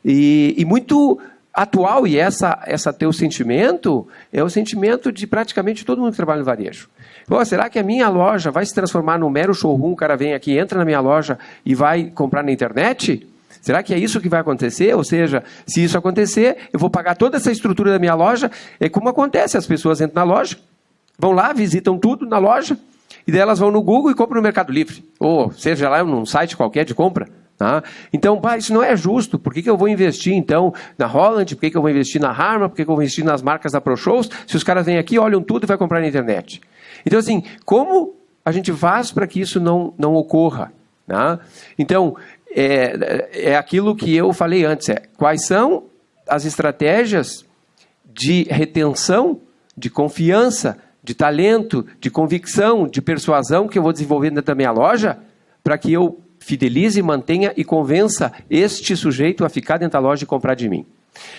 e muito atual, e essa teu sentimento é o sentimento de praticamente todo mundo que trabalha no varejo. Será que a minha loja vai se transformar num mero showroom? O cara vem aqui, entra na minha loja e vai comprar na internet? Será que é isso que vai acontecer? Ou seja, se isso acontecer, eu vou pagar toda essa estrutura da minha loja. É como acontece, as pessoas entram na loja, vão lá, visitam tudo na loja, e daí elas vão no Google e compram no Mercado Livre. Ou seja lá num site qualquer de compra. Tá? Então, isso não é justo. Por que eu vou investir, então, na Holland? Por que eu vou investir na Harman? Por que eu vou investir nas marcas da ProShows? Se os caras vêm aqui, olham tudo e vai comprar na internet. Então, assim, como a gente faz para que isso não ocorra? Tá? Então, é aquilo que eu falei antes. Quais são as estratégias de retenção, de confiança, de talento, de convicção, de persuasão que eu vou desenvolver dentro da minha loja para que eu fidelize, mantenha e convença este sujeito a ficar dentro da loja e comprar de mim.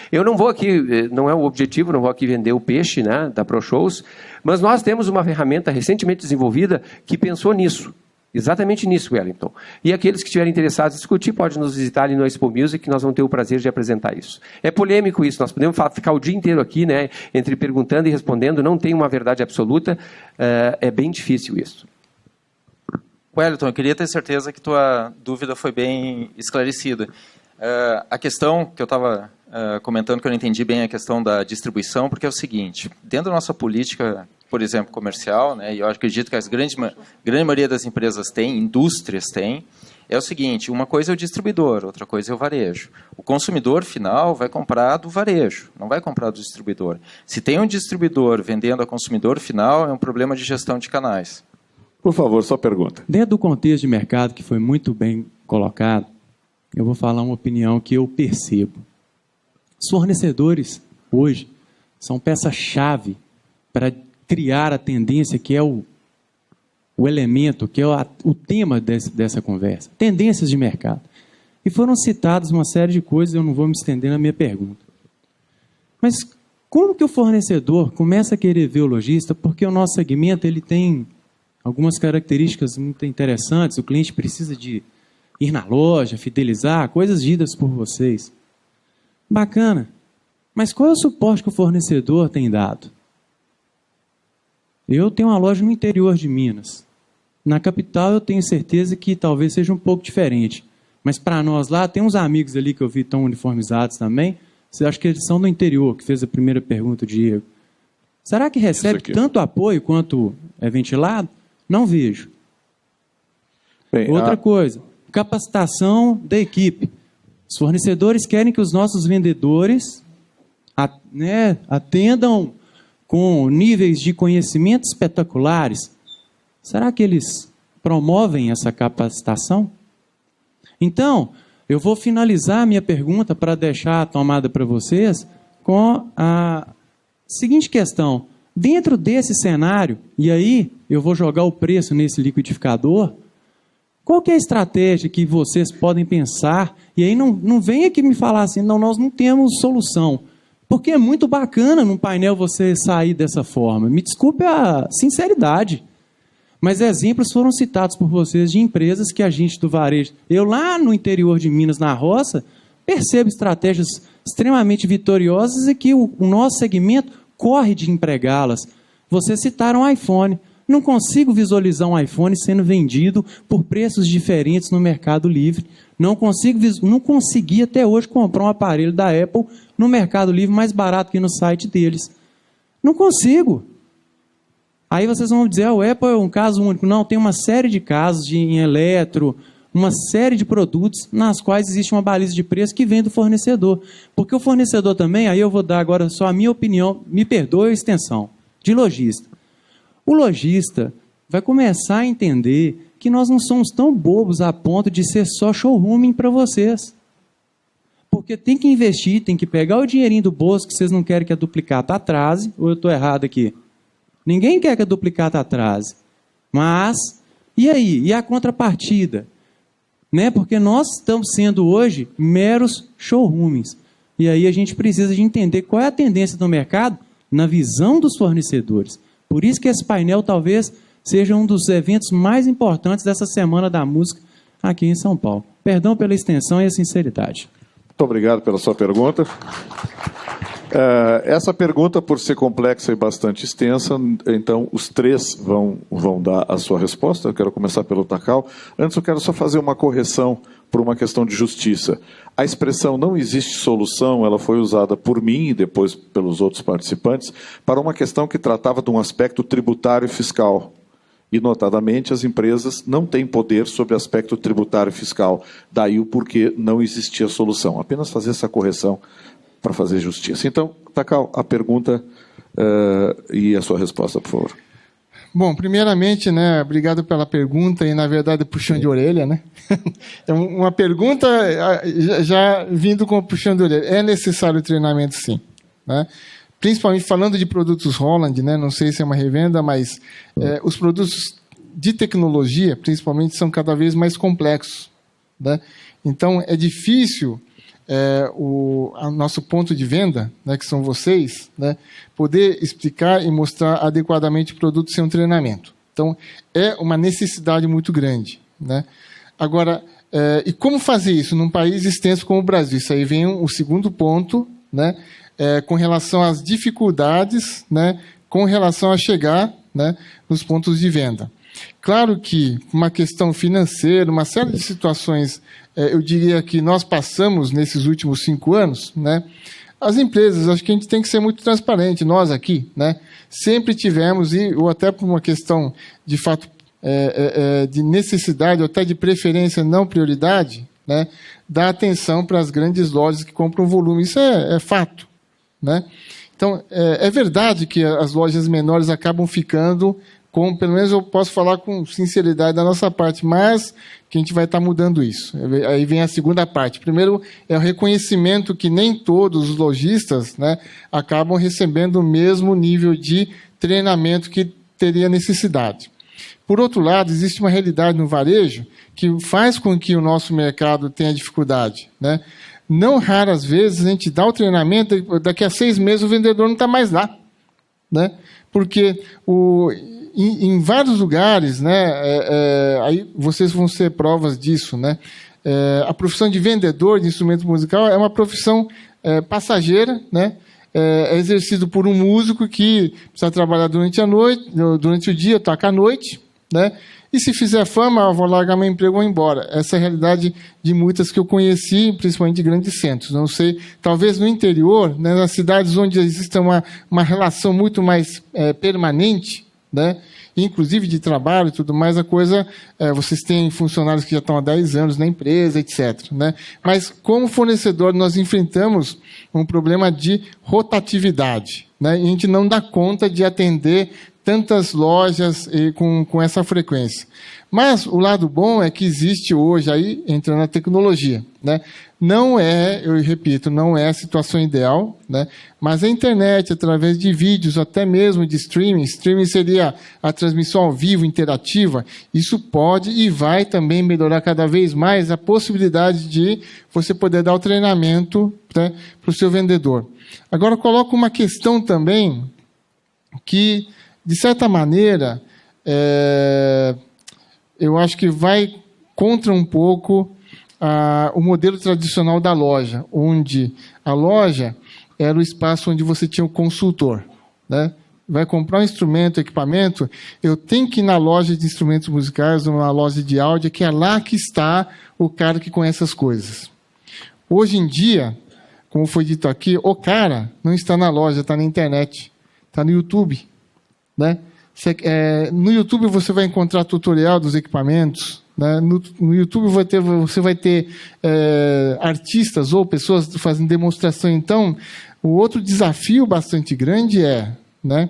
Eu não vou aqui, não é o objetivo, não vou aqui vender o peixe, né, da ProShows, mas nós temos uma ferramenta recentemente desenvolvida que pensou nisso. Exatamente nisso, Wellington. E aqueles que estiverem interessados em discutir, podem nos visitar ali no Expo Music, que nós vamos ter o prazer de apresentar isso. É polêmico isso, nós podemos ficar o dia inteiro aqui, né, entre perguntando e respondendo, não tem uma verdade absoluta, é bem difícil isso. Wellington, eu queria ter certeza que tua dúvida foi bem esclarecida. A questão que eu estava comentando, que eu não entendi bem a questão da distribuição, porque é o seguinte, dentro da nossa política, por exemplo, comercial, né, e eu acredito que a grande maioria das empresas tem, indústrias tem, é o seguinte, uma coisa é o distribuidor, outra coisa é o varejo. O consumidor final vai comprar do varejo, não vai comprar do distribuidor. Se tem um distribuidor vendendo a consumidor final, é um problema de gestão de canais. Por favor, sua pergunta. Dentro do contexto de mercado que foi muito bem colocado, eu vou falar uma opinião que eu percebo. Os fornecedores, hoje, são peça-chave para criar a tendência que é o elemento, que é o tema dessa conversa. Tendências de mercado. E foram citadas uma série de coisas, eu não vou me estender na minha pergunta. Mas como que o fornecedor começa a querer ver o lojista? Porque o nosso segmento ele tem algumas características muito interessantes. O cliente precisa de ir na loja, fidelizar, coisas ditas por vocês. Bacana. Mas qual é o suporte que o fornecedor tem dado? Eu tenho uma loja no interior de Minas. Na capital eu tenho certeza que talvez seja um pouco diferente. Mas para nós lá, tem uns amigos ali que eu vi estão uniformizados também. Você acha que eles são do interior, que fez a primeira pergunta, Diego. Será que recebe tanto apoio quanto é ventilado? Não vejo. Bem, outra coisa, capacitação da equipe. Os fornecedores querem que os nossos vendedores atendam com níveis de conhecimento espetaculares. Será que eles promovem essa capacitação? Então, eu vou finalizar a minha pergunta para deixar a tomada para vocês com a seguinte questão. Dentro desse cenário, e aí eu vou jogar o preço nesse liquidificador, qual que é a estratégia que vocês podem pensar? E aí não venha aqui me falar assim, não, nós não temos solução. Porque é muito bacana num painel você sair dessa forma. Me desculpe a sinceridade. Mas exemplos foram citados por vocês de empresas que a gente do varejo... Eu lá no interior de Minas, na roça, percebo estratégias extremamente vitoriosas e que o nosso segmento corre de empregá-las. Vocês citaram o iPhone. Não consigo visualizar um iPhone sendo vendido por preços diferentes no Mercado Livre. Não consegui até hoje comprar um aparelho da Apple no Mercado Livre mais barato que no site deles. Não consigo. Aí vocês vão dizer, o Apple é um caso único. Não, tem uma série de casos em eletro, uma série de produtos nas quais existe uma baliza de preço que vem do fornecedor. Porque o fornecedor também, aí eu vou dar agora só a minha opinião, me perdoe a extensão, de lojista. O lojista vai começar a entender que nós não somos tão bobos a ponto de ser só showrooming para vocês. Porque tem que investir, tem que pegar o dinheirinho do bolso que vocês não querem que a duplicata atrase, ou eu estou errado aqui? Ninguém quer que a duplicata atrase. Mas, e aí? E a contrapartida? Né? Porque nós estamos sendo hoje meros showroomings. E aí a gente precisa de entender qual é a tendência do mercado na visão dos fornecedores. Por isso que esse painel talvez seja um dos eventos mais importantes dessa Semana da Música aqui em São Paulo. Perdão pela extensão e a sinceridade. Muito obrigado pela sua pergunta. Essa pergunta, por ser complexa e bastante extensa, então os três vão dar a sua resposta. Eu quero começar pelo Takao. Antes eu quero só fazer uma correção por uma questão de justiça. A expressão não existe solução, ela foi usada por mim e depois pelos outros participantes para uma questão que tratava de um aspecto tributário e fiscal. E, notadamente, as empresas não têm poder sobre o aspecto tributário e fiscal. Daí o porquê não existia solução. Apenas fazer essa correção para fazer justiça. Então, Takao, a pergunta e a sua resposta, por favor. Bom, primeiramente, né, obrigado pela pergunta e, na verdade, puxão de orelha, né? É uma pergunta já vindo com puxão de orelha. É necessário treinamento, sim, né? Principalmente falando de produtos Holland, né? Não sei se é uma revenda, mas os produtos de tecnologia, principalmente, são cada vez mais complexos, né? Então, é difícil o nosso ponto de venda, né, que são vocês, né, poder explicar e mostrar adequadamente o produto sem um treinamento, Então, é uma necessidade muito grande, né? Agora, e como fazer isso num país extenso como o Brasil? Isso aí vem o segundo ponto, né? Com relação às dificuldades, né? Com relação a chegar, né? Nos pontos de venda. Claro que uma questão financeira, uma série de situações, eu diria que nós passamos nesses últimos 5 anos, né? As empresas, acho que a gente tem que ser muito transparente, nós aqui, né? Sempre tivemos, ou até por uma questão de fato de necessidade, ou até de preferência, não prioridade, né? Dar atenção para as grandes lojas que compram volume. Isso é fato, né? Então, é verdade que as lojas menores acabam ficando com, pelo menos eu posso falar com sinceridade da nossa parte, mas que a gente vai estar mudando isso. Aí vem a segunda parte. Primeiro, é o reconhecimento que nem todos os lojistas, né, acabam recebendo o mesmo nível de treinamento que teria necessidade. Por outro lado, existe uma realidade no varejo que faz com que o nosso mercado tenha dificuldade, né? Não raras vezes a gente dá o treinamento, daqui a 6 meses o vendedor não está mais lá, né? Porque em vários lugares, né, aí vocês vão ser provas disso, né? A profissão de vendedor de instrumento musical é uma profissão passageira, né? É exercido por um músico que precisa trabalhar durante a noite, durante o dia, toca à noite, né? E se fizer fama, eu vou largar meu emprego e vou embora. Essa é a realidade de muitas que eu conheci, principalmente de grandes centros. Não sei, talvez no interior, né, nas cidades onde existe uma relação muito mais permanente, né, inclusive de trabalho e tudo mais, a coisa, vocês têm funcionários que já estão há 10 anos na empresa, etc. Né? Mas, como fornecedor, nós enfrentamos um problema de rotatividade, né? E a gente não dá conta de atender tantas lojas com essa frequência. Mas o lado bom é que existe hoje, aí entrando na tecnologia, né? Não eu repito, não é a situação ideal, né? Mas a internet, através de vídeos, até mesmo de streaming seria a transmissão ao vivo, interativa, isso pode e vai também melhorar cada vez mais a possibilidade de você poder dar o treinamento, né, para o seu vendedor. Agora, eu coloco uma questão também que, de certa maneira, eu acho que vai contra um pouco o modelo tradicional da loja, onde a loja era o espaço onde você tinha um consultor, né? Vai comprar um instrumento, equipamento, eu tenho que ir na loja de instrumentos musicais, ou na loja de áudio, que é lá que está o cara que conhece as coisas. Hoje em dia, como foi dito aqui, o cara não está na loja, está na internet, está no YouTube, né? No YouTube você vai encontrar tutorial dos equipamentos, né? No YouTube você vai ter artistas ou pessoas fazendo demonstração. Então, o outro desafio bastante grande né,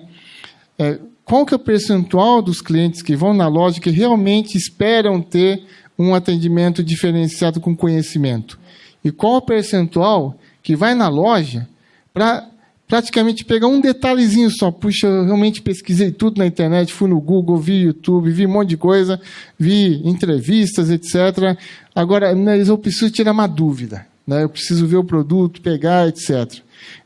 qual que é o percentual dos clientes que vão na loja que realmente esperam ter um atendimento diferenciado com conhecimento? E qual o percentual que vai na loja para praticamente pegar um detalhezinho só? Puxa, eu realmente pesquisei tudo na internet, fui no Google, vi YouTube, vi um monte de coisa, vi entrevistas, etc. Agora, eu preciso tirar uma dúvida, né? Eu preciso ver o produto, pegar, etc.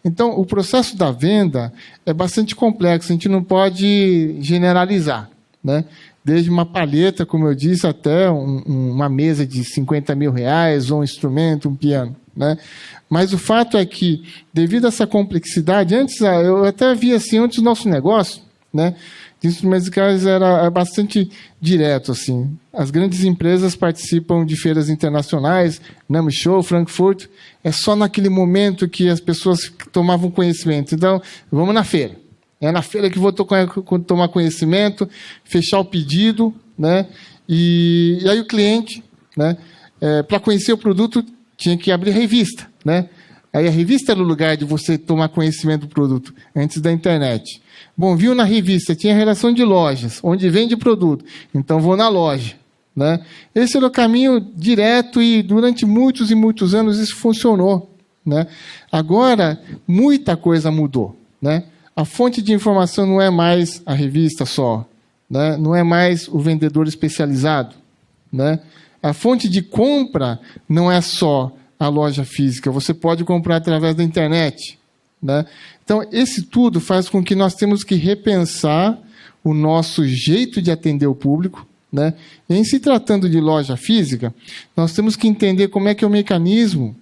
Então, o processo da venda é bastante complexo, a gente não pode generalizar, né? Desde uma palheta, como eu disse, até uma mesa de R$50 mil, ou um instrumento, um piano, né? Mas o fato é que, devido a essa complexidade, antes eu até via assim, antes o nosso negócio, né, de instrumentos musicais era bastante direto, assim. As grandes empresas participam de feiras internacionais, NAMM Show, Frankfurt, é só naquele momento que as pessoas tomavam conhecimento. Então, vamos na feira. É na feira que vou tomar conhecimento, fechar o pedido, né? E aí o cliente, né, para conhecer o produto, tinha que abrir revista, né? Aí a revista era o lugar de você tomar conhecimento do produto, antes da internet. Bom, viu na revista, tinha relação de lojas, onde vende produto, então vou na loja, né? Esse era o caminho direto e durante muitos e muitos anos isso funcionou, né? Agora, muita coisa mudou, né? A fonte de informação não é mais a revista só, né? Não é mais o vendedor especializado, né? A fonte de compra não é só a loja física, você pode comprar através da internet, né? Então, esse tudo faz com que nós temos que repensar o nosso jeito de atender o público, né? E em se tratando de loja física, nós temos que entender como é que é o mecanismo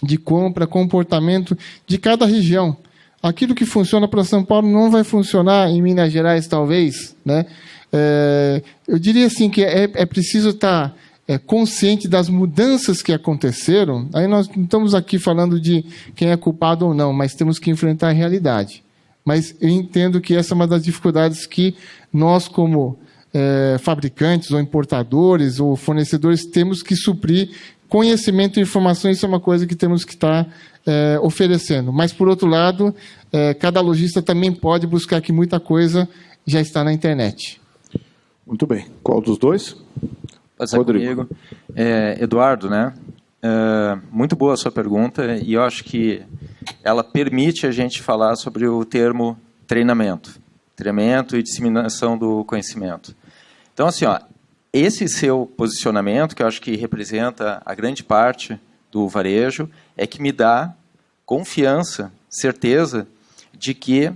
de compra, comportamento de cada região. Aquilo que funciona para São Paulo não vai funcionar em Minas Gerais, talvez, né? Eu diria assim que é preciso estar consciente das mudanças que aconteceram. Aí nós não estamos aqui falando de quem é culpado ou não, mas temos que enfrentar a realidade. Mas eu entendo que essa é uma das dificuldades que nós, como fabricantes ou importadores ou fornecedores, temos que suprir. Conhecimento e informação, isso é uma coisa que temos que estar oferecendo. Mas, por outro lado, cada lojista também pode buscar que muita coisa já está na internet. Muito bem. Qual dos dois? Pode ser comigo. Eduardo, né? Muito boa a sua pergunta, e eu acho que ela permite a gente falar sobre o termo treinamento e disseminação do conhecimento. Então, assim, esse seu posicionamento, que eu acho que representa a grande parte do varejo, é que me dá confiança, certeza, de que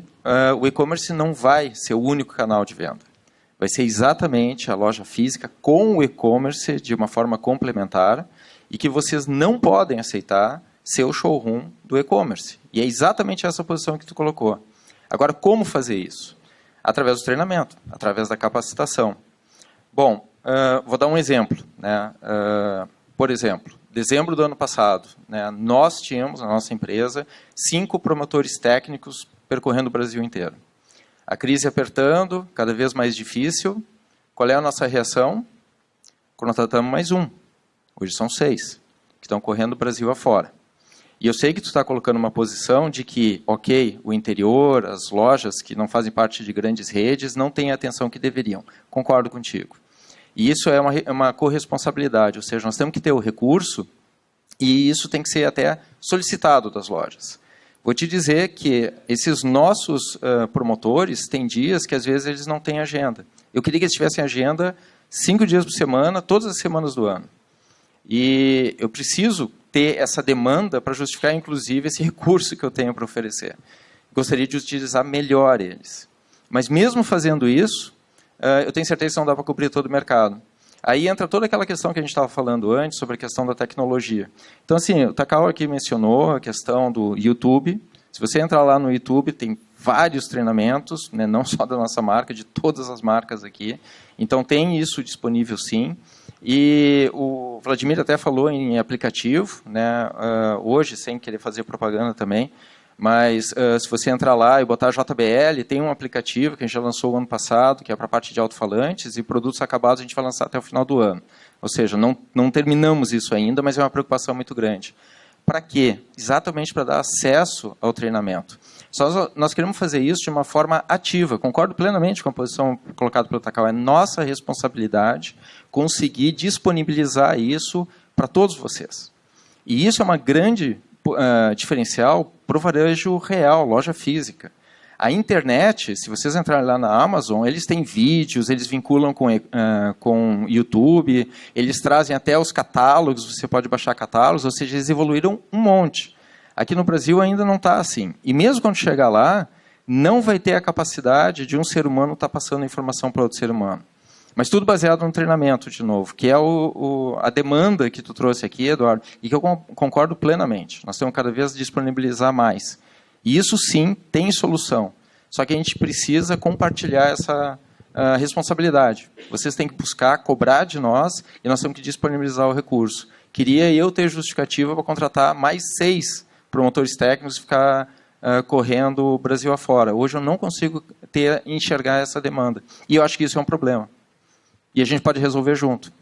o e-commerce não vai ser o único canal de venda. Vai ser exatamente a loja física com o e-commerce de uma forma complementar, e que vocês não podem aceitar ser o showroom do e-commerce. E é exatamente essa posição que tu colocou. Agora, como fazer isso? Através do treinamento, através da capacitação. Bom, vou dar um exemplo, né? Por exemplo, dezembro do ano passado, né, nós tínhamos, na nossa empresa, 5 promotores técnicos percorrendo o Brasil inteiro. A crise apertando, cada vez mais difícil. Qual é a nossa reação? Contratamos mais um. Hoje são 6, que estão correndo o Brasil afora. E eu sei que tu está colocando uma posição de que, ok, o interior, as lojas que não fazem parte de grandes redes, não têm a atenção que deveriam. Concordo contigo. E isso é uma corresponsabilidade, ou seja, nós temos que ter o recurso e isso tem que ser até solicitado das lojas. Vou te dizer que esses nossos promotores têm dias que às vezes eles não têm agenda. Eu queria que eles tivessem agenda 5 dias por semana, todas as semanas do ano. E eu preciso ter essa demanda para justificar, inclusive, esse recurso que eu tenho para oferecer. Gostaria de utilizar melhor eles. Mas mesmo fazendo isso, eu tenho certeza que não dá para cobrir todo o mercado. Aí entra toda aquela questão que a gente estava falando antes, sobre a questão da tecnologia. Então, assim, o Takao aqui mencionou a questão do YouTube. Se você entrar lá no YouTube, tem vários treinamentos, né, não só da nossa marca, de todas as marcas aqui. Então, tem isso disponível, sim. E o Vladimir até falou em aplicativo, né, hoje, sem querer fazer propaganda também, mas se você entrar lá e botar JBL, tem um aplicativo que a gente já lançou o ano passado, que é para a parte de alto-falantes, e produtos acabados a gente vai lançar até o final do ano. Ou seja, não terminamos isso ainda, mas é uma preocupação muito grande. Para quê? Exatamente para dar acesso ao treinamento. Só nós queremos fazer isso de uma forma ativa. Concordo plenamente com a posição colocada pelo Takao. É nossa responsabilidade conseguir disponibilizar isso para todos vocês. E isso é uma grande diferencial para o varejo real, loja física. A internet, se vocês entrarem lá na Amazon, eles têm vídeos, eles vinculam com YouTube, eles trazem até os catálogos, você pode baixar catálogos, ou seja, eles evoluíram um monte. Aqui no Brasil ainda não está assim. E mesmo quando chegar lá, não vai ter a capacidade de um ser humano estar passando informação para outro ser humano. Mas tudo baseado no treinamento, de novo, que é a demanda que tu trouxe aqui, Eduardo, e que eu concordo plenamente. Nós temos cada vez disponibilizar mais. E isso, sim, tem solução. Só que a gente precisa compartilhar essa responsabilidade. Vocês têm que buscar, cobrar de nós, e nós temos que disponibilizar o recurso. Queria eu ter justificativa para contratar mais 6 promotores técnicos e ficar correndo o Brasil afora. Hoje eu não consigo enxergar essa demanda. E eu acho que isso é um problema. E a gente pode resolver junto.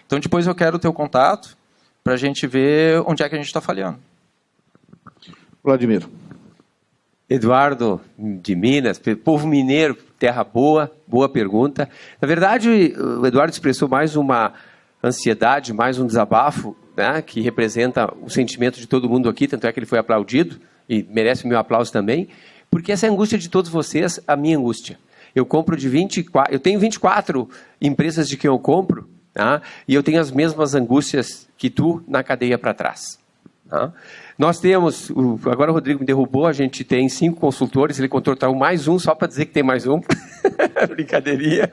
Então, depois eu quero o teu contato para a gente ver onde é que a gente está falhando. Vladimir. Eduardo, de Minas, povo mineiro, terra boa, boa pergunta. Na verdade, o Eduardo expressou mais uma ansiedade, mais um desabafo, né, que representa o sentimento de todo mundo aqui, tanto é que ele foi aplaudido, e merece o meu aplauso também, porque essa é a angústia de todos vocês, a minha angústia. Eu tenho 24 empresas de quem eu compro, tá? E eu tenho as mesmas angústias que tu na cadeia para trás. Tá? Nós temos, agora o Rodrigo me derrubou, a gente tem 5 consultores, ele contratou mais um só para dizer que tem mais um. Brincadeirinha.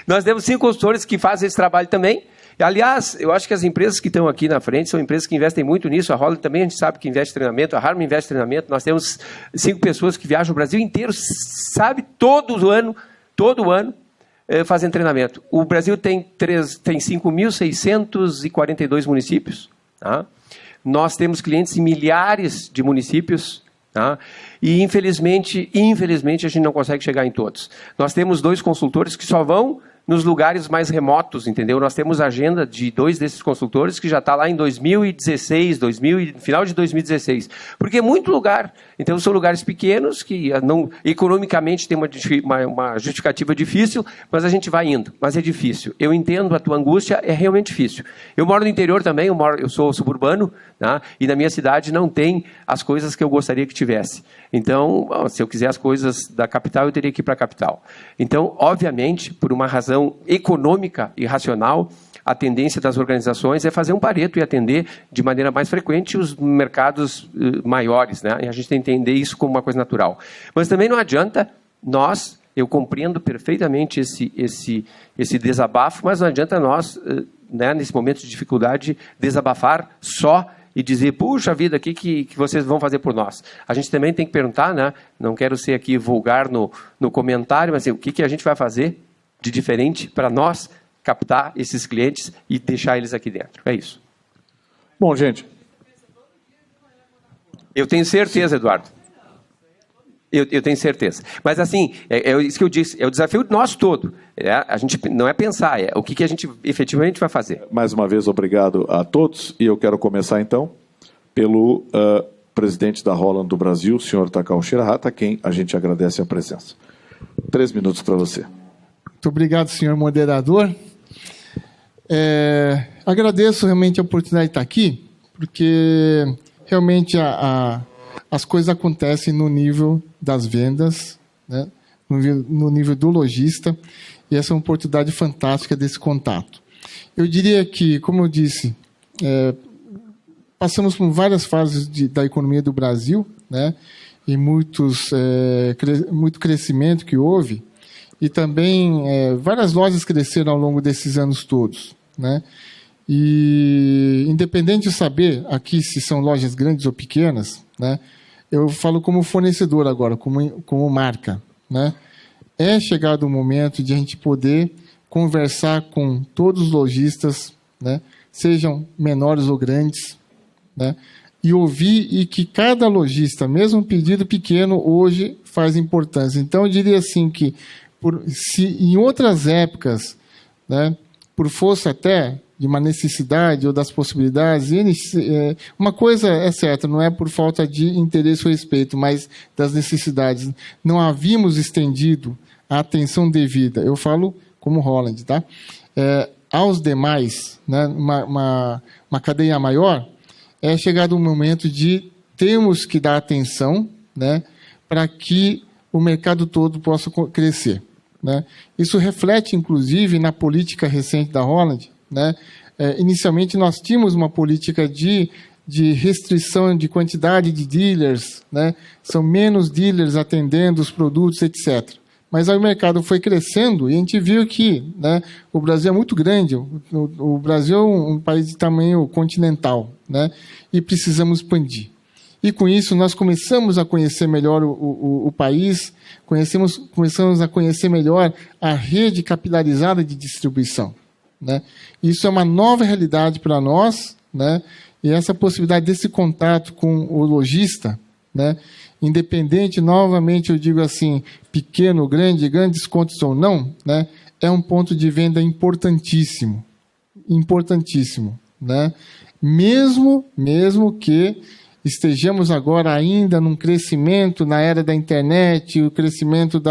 Nós temos 5 consultores que fazem esse trabalho também. Aliás, eu acho que as empresas que estão aqui na frente são empresas que investem muito nisso. A Holland também, a gente sabe que investe em treinamento, a Harman investe em treinamento. Nós temos 5 pessoas que viajam o Brasil inteiro, sabe, todo ano, fazendo treinamento. O Brasil tem 5.642 municípios. Tá? Nós temos clientes em milhares de municípios. Tá? E, infelizmente, a gente não consegue chegar em todos. Nós temos 2 consultores que só vão nos lugares mais remotos, entendeu? Nós temos a agenda de 2 desses consultores que já está lá em 2016, final de 2016. Porque é muito lugar. Então, são lugares pequenos que não, economicamente tem uma justificativa difícil, mas a gente vai indo. Mas é difícil. Eu entendo a tua angústia, é realmente difícil. Eu moro no interior também, eu sou suburbano, tá? E na minha cidade não tem as coisas que eu gostaria que tivesse. Então, se eu quiser as coisas da capital, eu teria que ir para a capital. Então, obviamente, por uma razão econômica e racional, a tendência das organizações é fazer um Pareto e atender de maneira mais frequente os mercados maiores, né? E a gente tem que entender isso como uma coisa natural. Mas também não adianta eu compreendo perfeitamente esse desabafo, mas não adianta nós, né, nesse momento de dificuldade, desabafar só e dizer, puxa vida, o que vocês vão fazer por nós? A gente também tem que perguntar, né? Não quero ser aqui vulgar no comentário, mas assim, o que a gente vai fazer de diferente para nós captar esses clientes e deixar eles aqui dentro. É isso. Bom, gente. Eu tenho certeza, Eduardo. Eu tenho certeza. Mas, assim, é isso que eu disse, é o desafio nosso todo. A gente não é pensar, é o que a gente efetivamente vai fazer. Mais uma vez, obrigado a todos. E eu quero começar, então, pelo presidente da Holland do Brasil, o senhor Takao Shirahata, a quem a gente agradece a presença. 3 minutos para você. Muito obrigado, senhor moderador. Agradeço realmente a oportunidade de estar aqui, porque realmente as coisas acontecem no nível das vendas, né? No nível do lojista, e essa é uma oportunidade fantástica desse contato. Eu diria que, como eu disse, passamos por várias fases da economia do Brasil, né? E muito crescimento que houve, e também várias lojas cresceram ao longo desses anos todos, né? E independente de saber aqui se são lojas grandes ou pequenas, né? Eu falo como fornecedor agora, como marca, né? É chegado o momento de a gente poder conversar com todos os lojistas, né? Sejam menores ou grandes, né? E ouvir, e que cada lojista, mesmo um pedido pequeno, hoje faz importância. Então, eu diria assim que, se em outras épocas, né, por força até de uma necessidade ou das possibilidades, uma coisa é certa, não é por falta de interesse ou respeito, mas das necessidades. Não havíamos estendido a atenção devida, eu falo como Holland, tá? Aos demais, né, uma cadeia maior, é chegado o momento de termos que dar atenção, né, para que o mercado todo possa crescer, né? Isso reflete, inclusive, na política recente da Holland, né? Inicialmente, nós tínhamos uma política de restrição de quantidade de dealers, né? São menos dealers atendendo os produtos, etc. Mas aí o mercado foi crescendo e a gente viu que, né, o Brasil é muito grande, o Brasil é um país de tamanho continental, né? E precisamos expandir. E com isso nós começamos a conhecer melhor o país, começamos a conhecer melhor a rede capilarizada de distribuição, né? Isso é uma nova realidade para nós, né? E essa possibilidade desse contato com o lojista, né? Independente, novamente eu digo assim, pequeno, grande descontos ou não, né? É um ponto de venda importantíssimo, né? Mesmo que estejamos agora ainda num crescimento na era da internet, o crescimento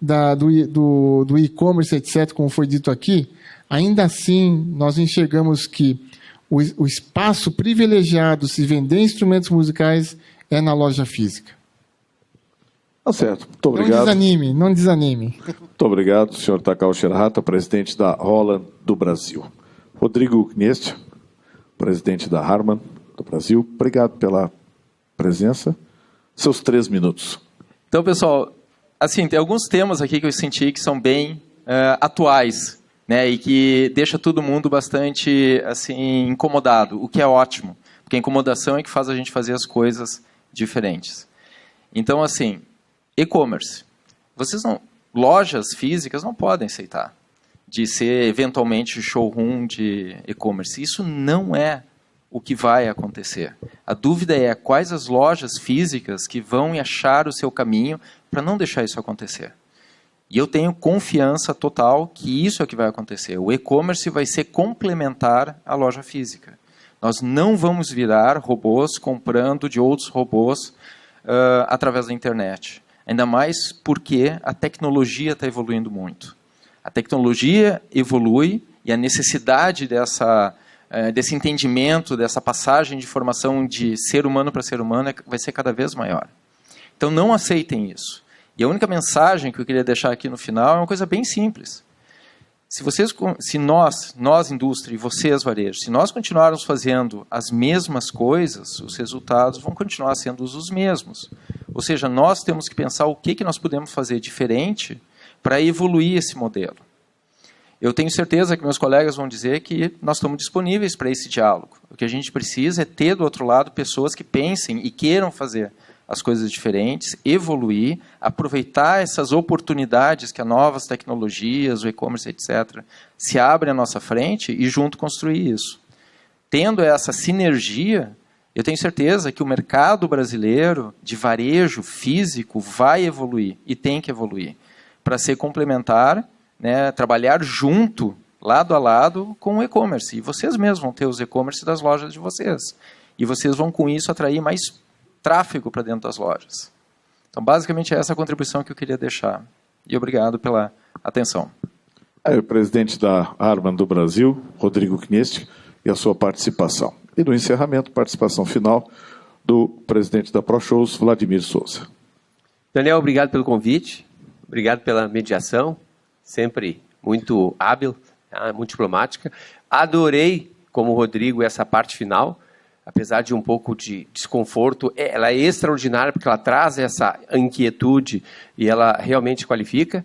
do e-commerce, etc., como foi dito aqui, ainda assim nós enxergamos que o espaço privilegiado se vender instrumentos musicais é na loja física. Tá certo. Muito obrigado. Não desanime. Muito obrigado, senhor Takao Shirahata, presidente da Holland do Brasil. Rodrigo Kniest, presidente da Harman do Brasil. Obrigado pela presença. Seus 3 minutos. Então, pessoal, assim, tem alguns temas aqui que eu senti que são bem atuais, né, e que deixa todo mundo bastante assim incomodado, o que é ótimo, porque a incomodação é que faz a gente fazer as coisas diferentes. Então, assim, e-commerce. Lojas físicas não podem aceitar de ser eventualmente showroom de e-commerce. Isso não é o que vai acontecer. A dúvida é quais as lojas físicas que vão achar o seu caminho para não deixar isso acontecer. E eu tenho confiança total que isso é o que vai acontecer. O e-commerce vai ser complementar à loja física. Nós não vamos virar robôs comprando de outros robôs através da internet. Ainda mais porque a tecnologia está evoluindo muito. A tecnologia evolui e a necessidade desse entendimento, dessa passagem de informação de ser humano para ser humano vai ser cada vez maior. Então não aceitem isso. E a única mensagem que eu queria deixar aqui no final é uma coisa bem simples. Se nós indústria e vocês varejo, se nós continuarmos fazendo as mesmas coisas, os resultados vão continuar sendo os mesmos. Ou seja, nós temos que pensar o que nós podemos fazer diferente para evoluir esse modelo. Eu tenho certeza que meus colegas vão dizer que nós estamos disponíveis para esse diálogo. O que a gente precisa é ter do outro lado pessoas que pensem e queiram fazer as coisas diferentes, evoluir, aproveitar essas oportunidades que as novas tecnologias, o e-commerce, etc., se abrem à nossa frente e junto construir isso. Tendo essa sinergia, eu tenho certeza que o mercado brasileiro de varejo físico vai evoluir e tem que evoluir para ser complementar, né, trabalhar junto, lado a lado, com o e-commerce. E vocês mesmos vão ter os e-commerce das lojas de vocês. E vocês vão, com isso, atrair mais tráfego para dentro das lojas. Então, basicamente, é essa a contribuição que eu queria deixar. E obrigado pela atenção. O presidente da Harman do Brasil, Rodrigo Knist, e a sua participação. E no encerramento, participação final do presidente da ProShows, Vladimir Souza. Daniel, obrigado pelo convite, obrigado pela mediação, sempre muito hábil, muito diplomática. Adorei, como o Rodrigo, essa parte final, apesar de um pouco de desconforto, ela é extraordinária porque ela traz essa inquietude e ela realmente qualifica.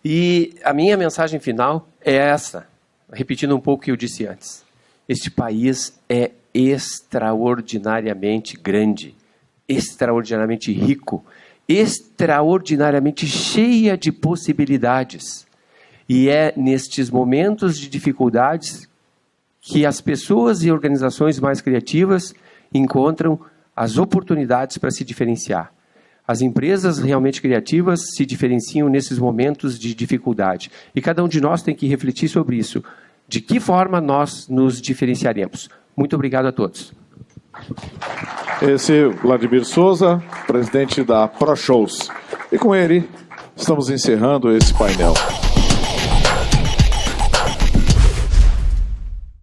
E a minha mensagem final é essa, repetindo um pouco o que eu disse antes. Este país é extraordinariamente grande, extraordinariamente rico, extraordinariamente cheia de possibilidades. E é nestes momentos de dificuldades que as pessoas e organizações mais criativas encontram as oportunidades para se diferenciar. As empresas realmente criativas se diferenciam nesses momentos de dificuldade. E cada um de nós tem que refletir sobre isso. De que forma nós nos diferenciaremos? Muito obrigado a todos. Esse é Vladimir Souza, presidente da ProShows. E com ele, estamos encerrando esse painel.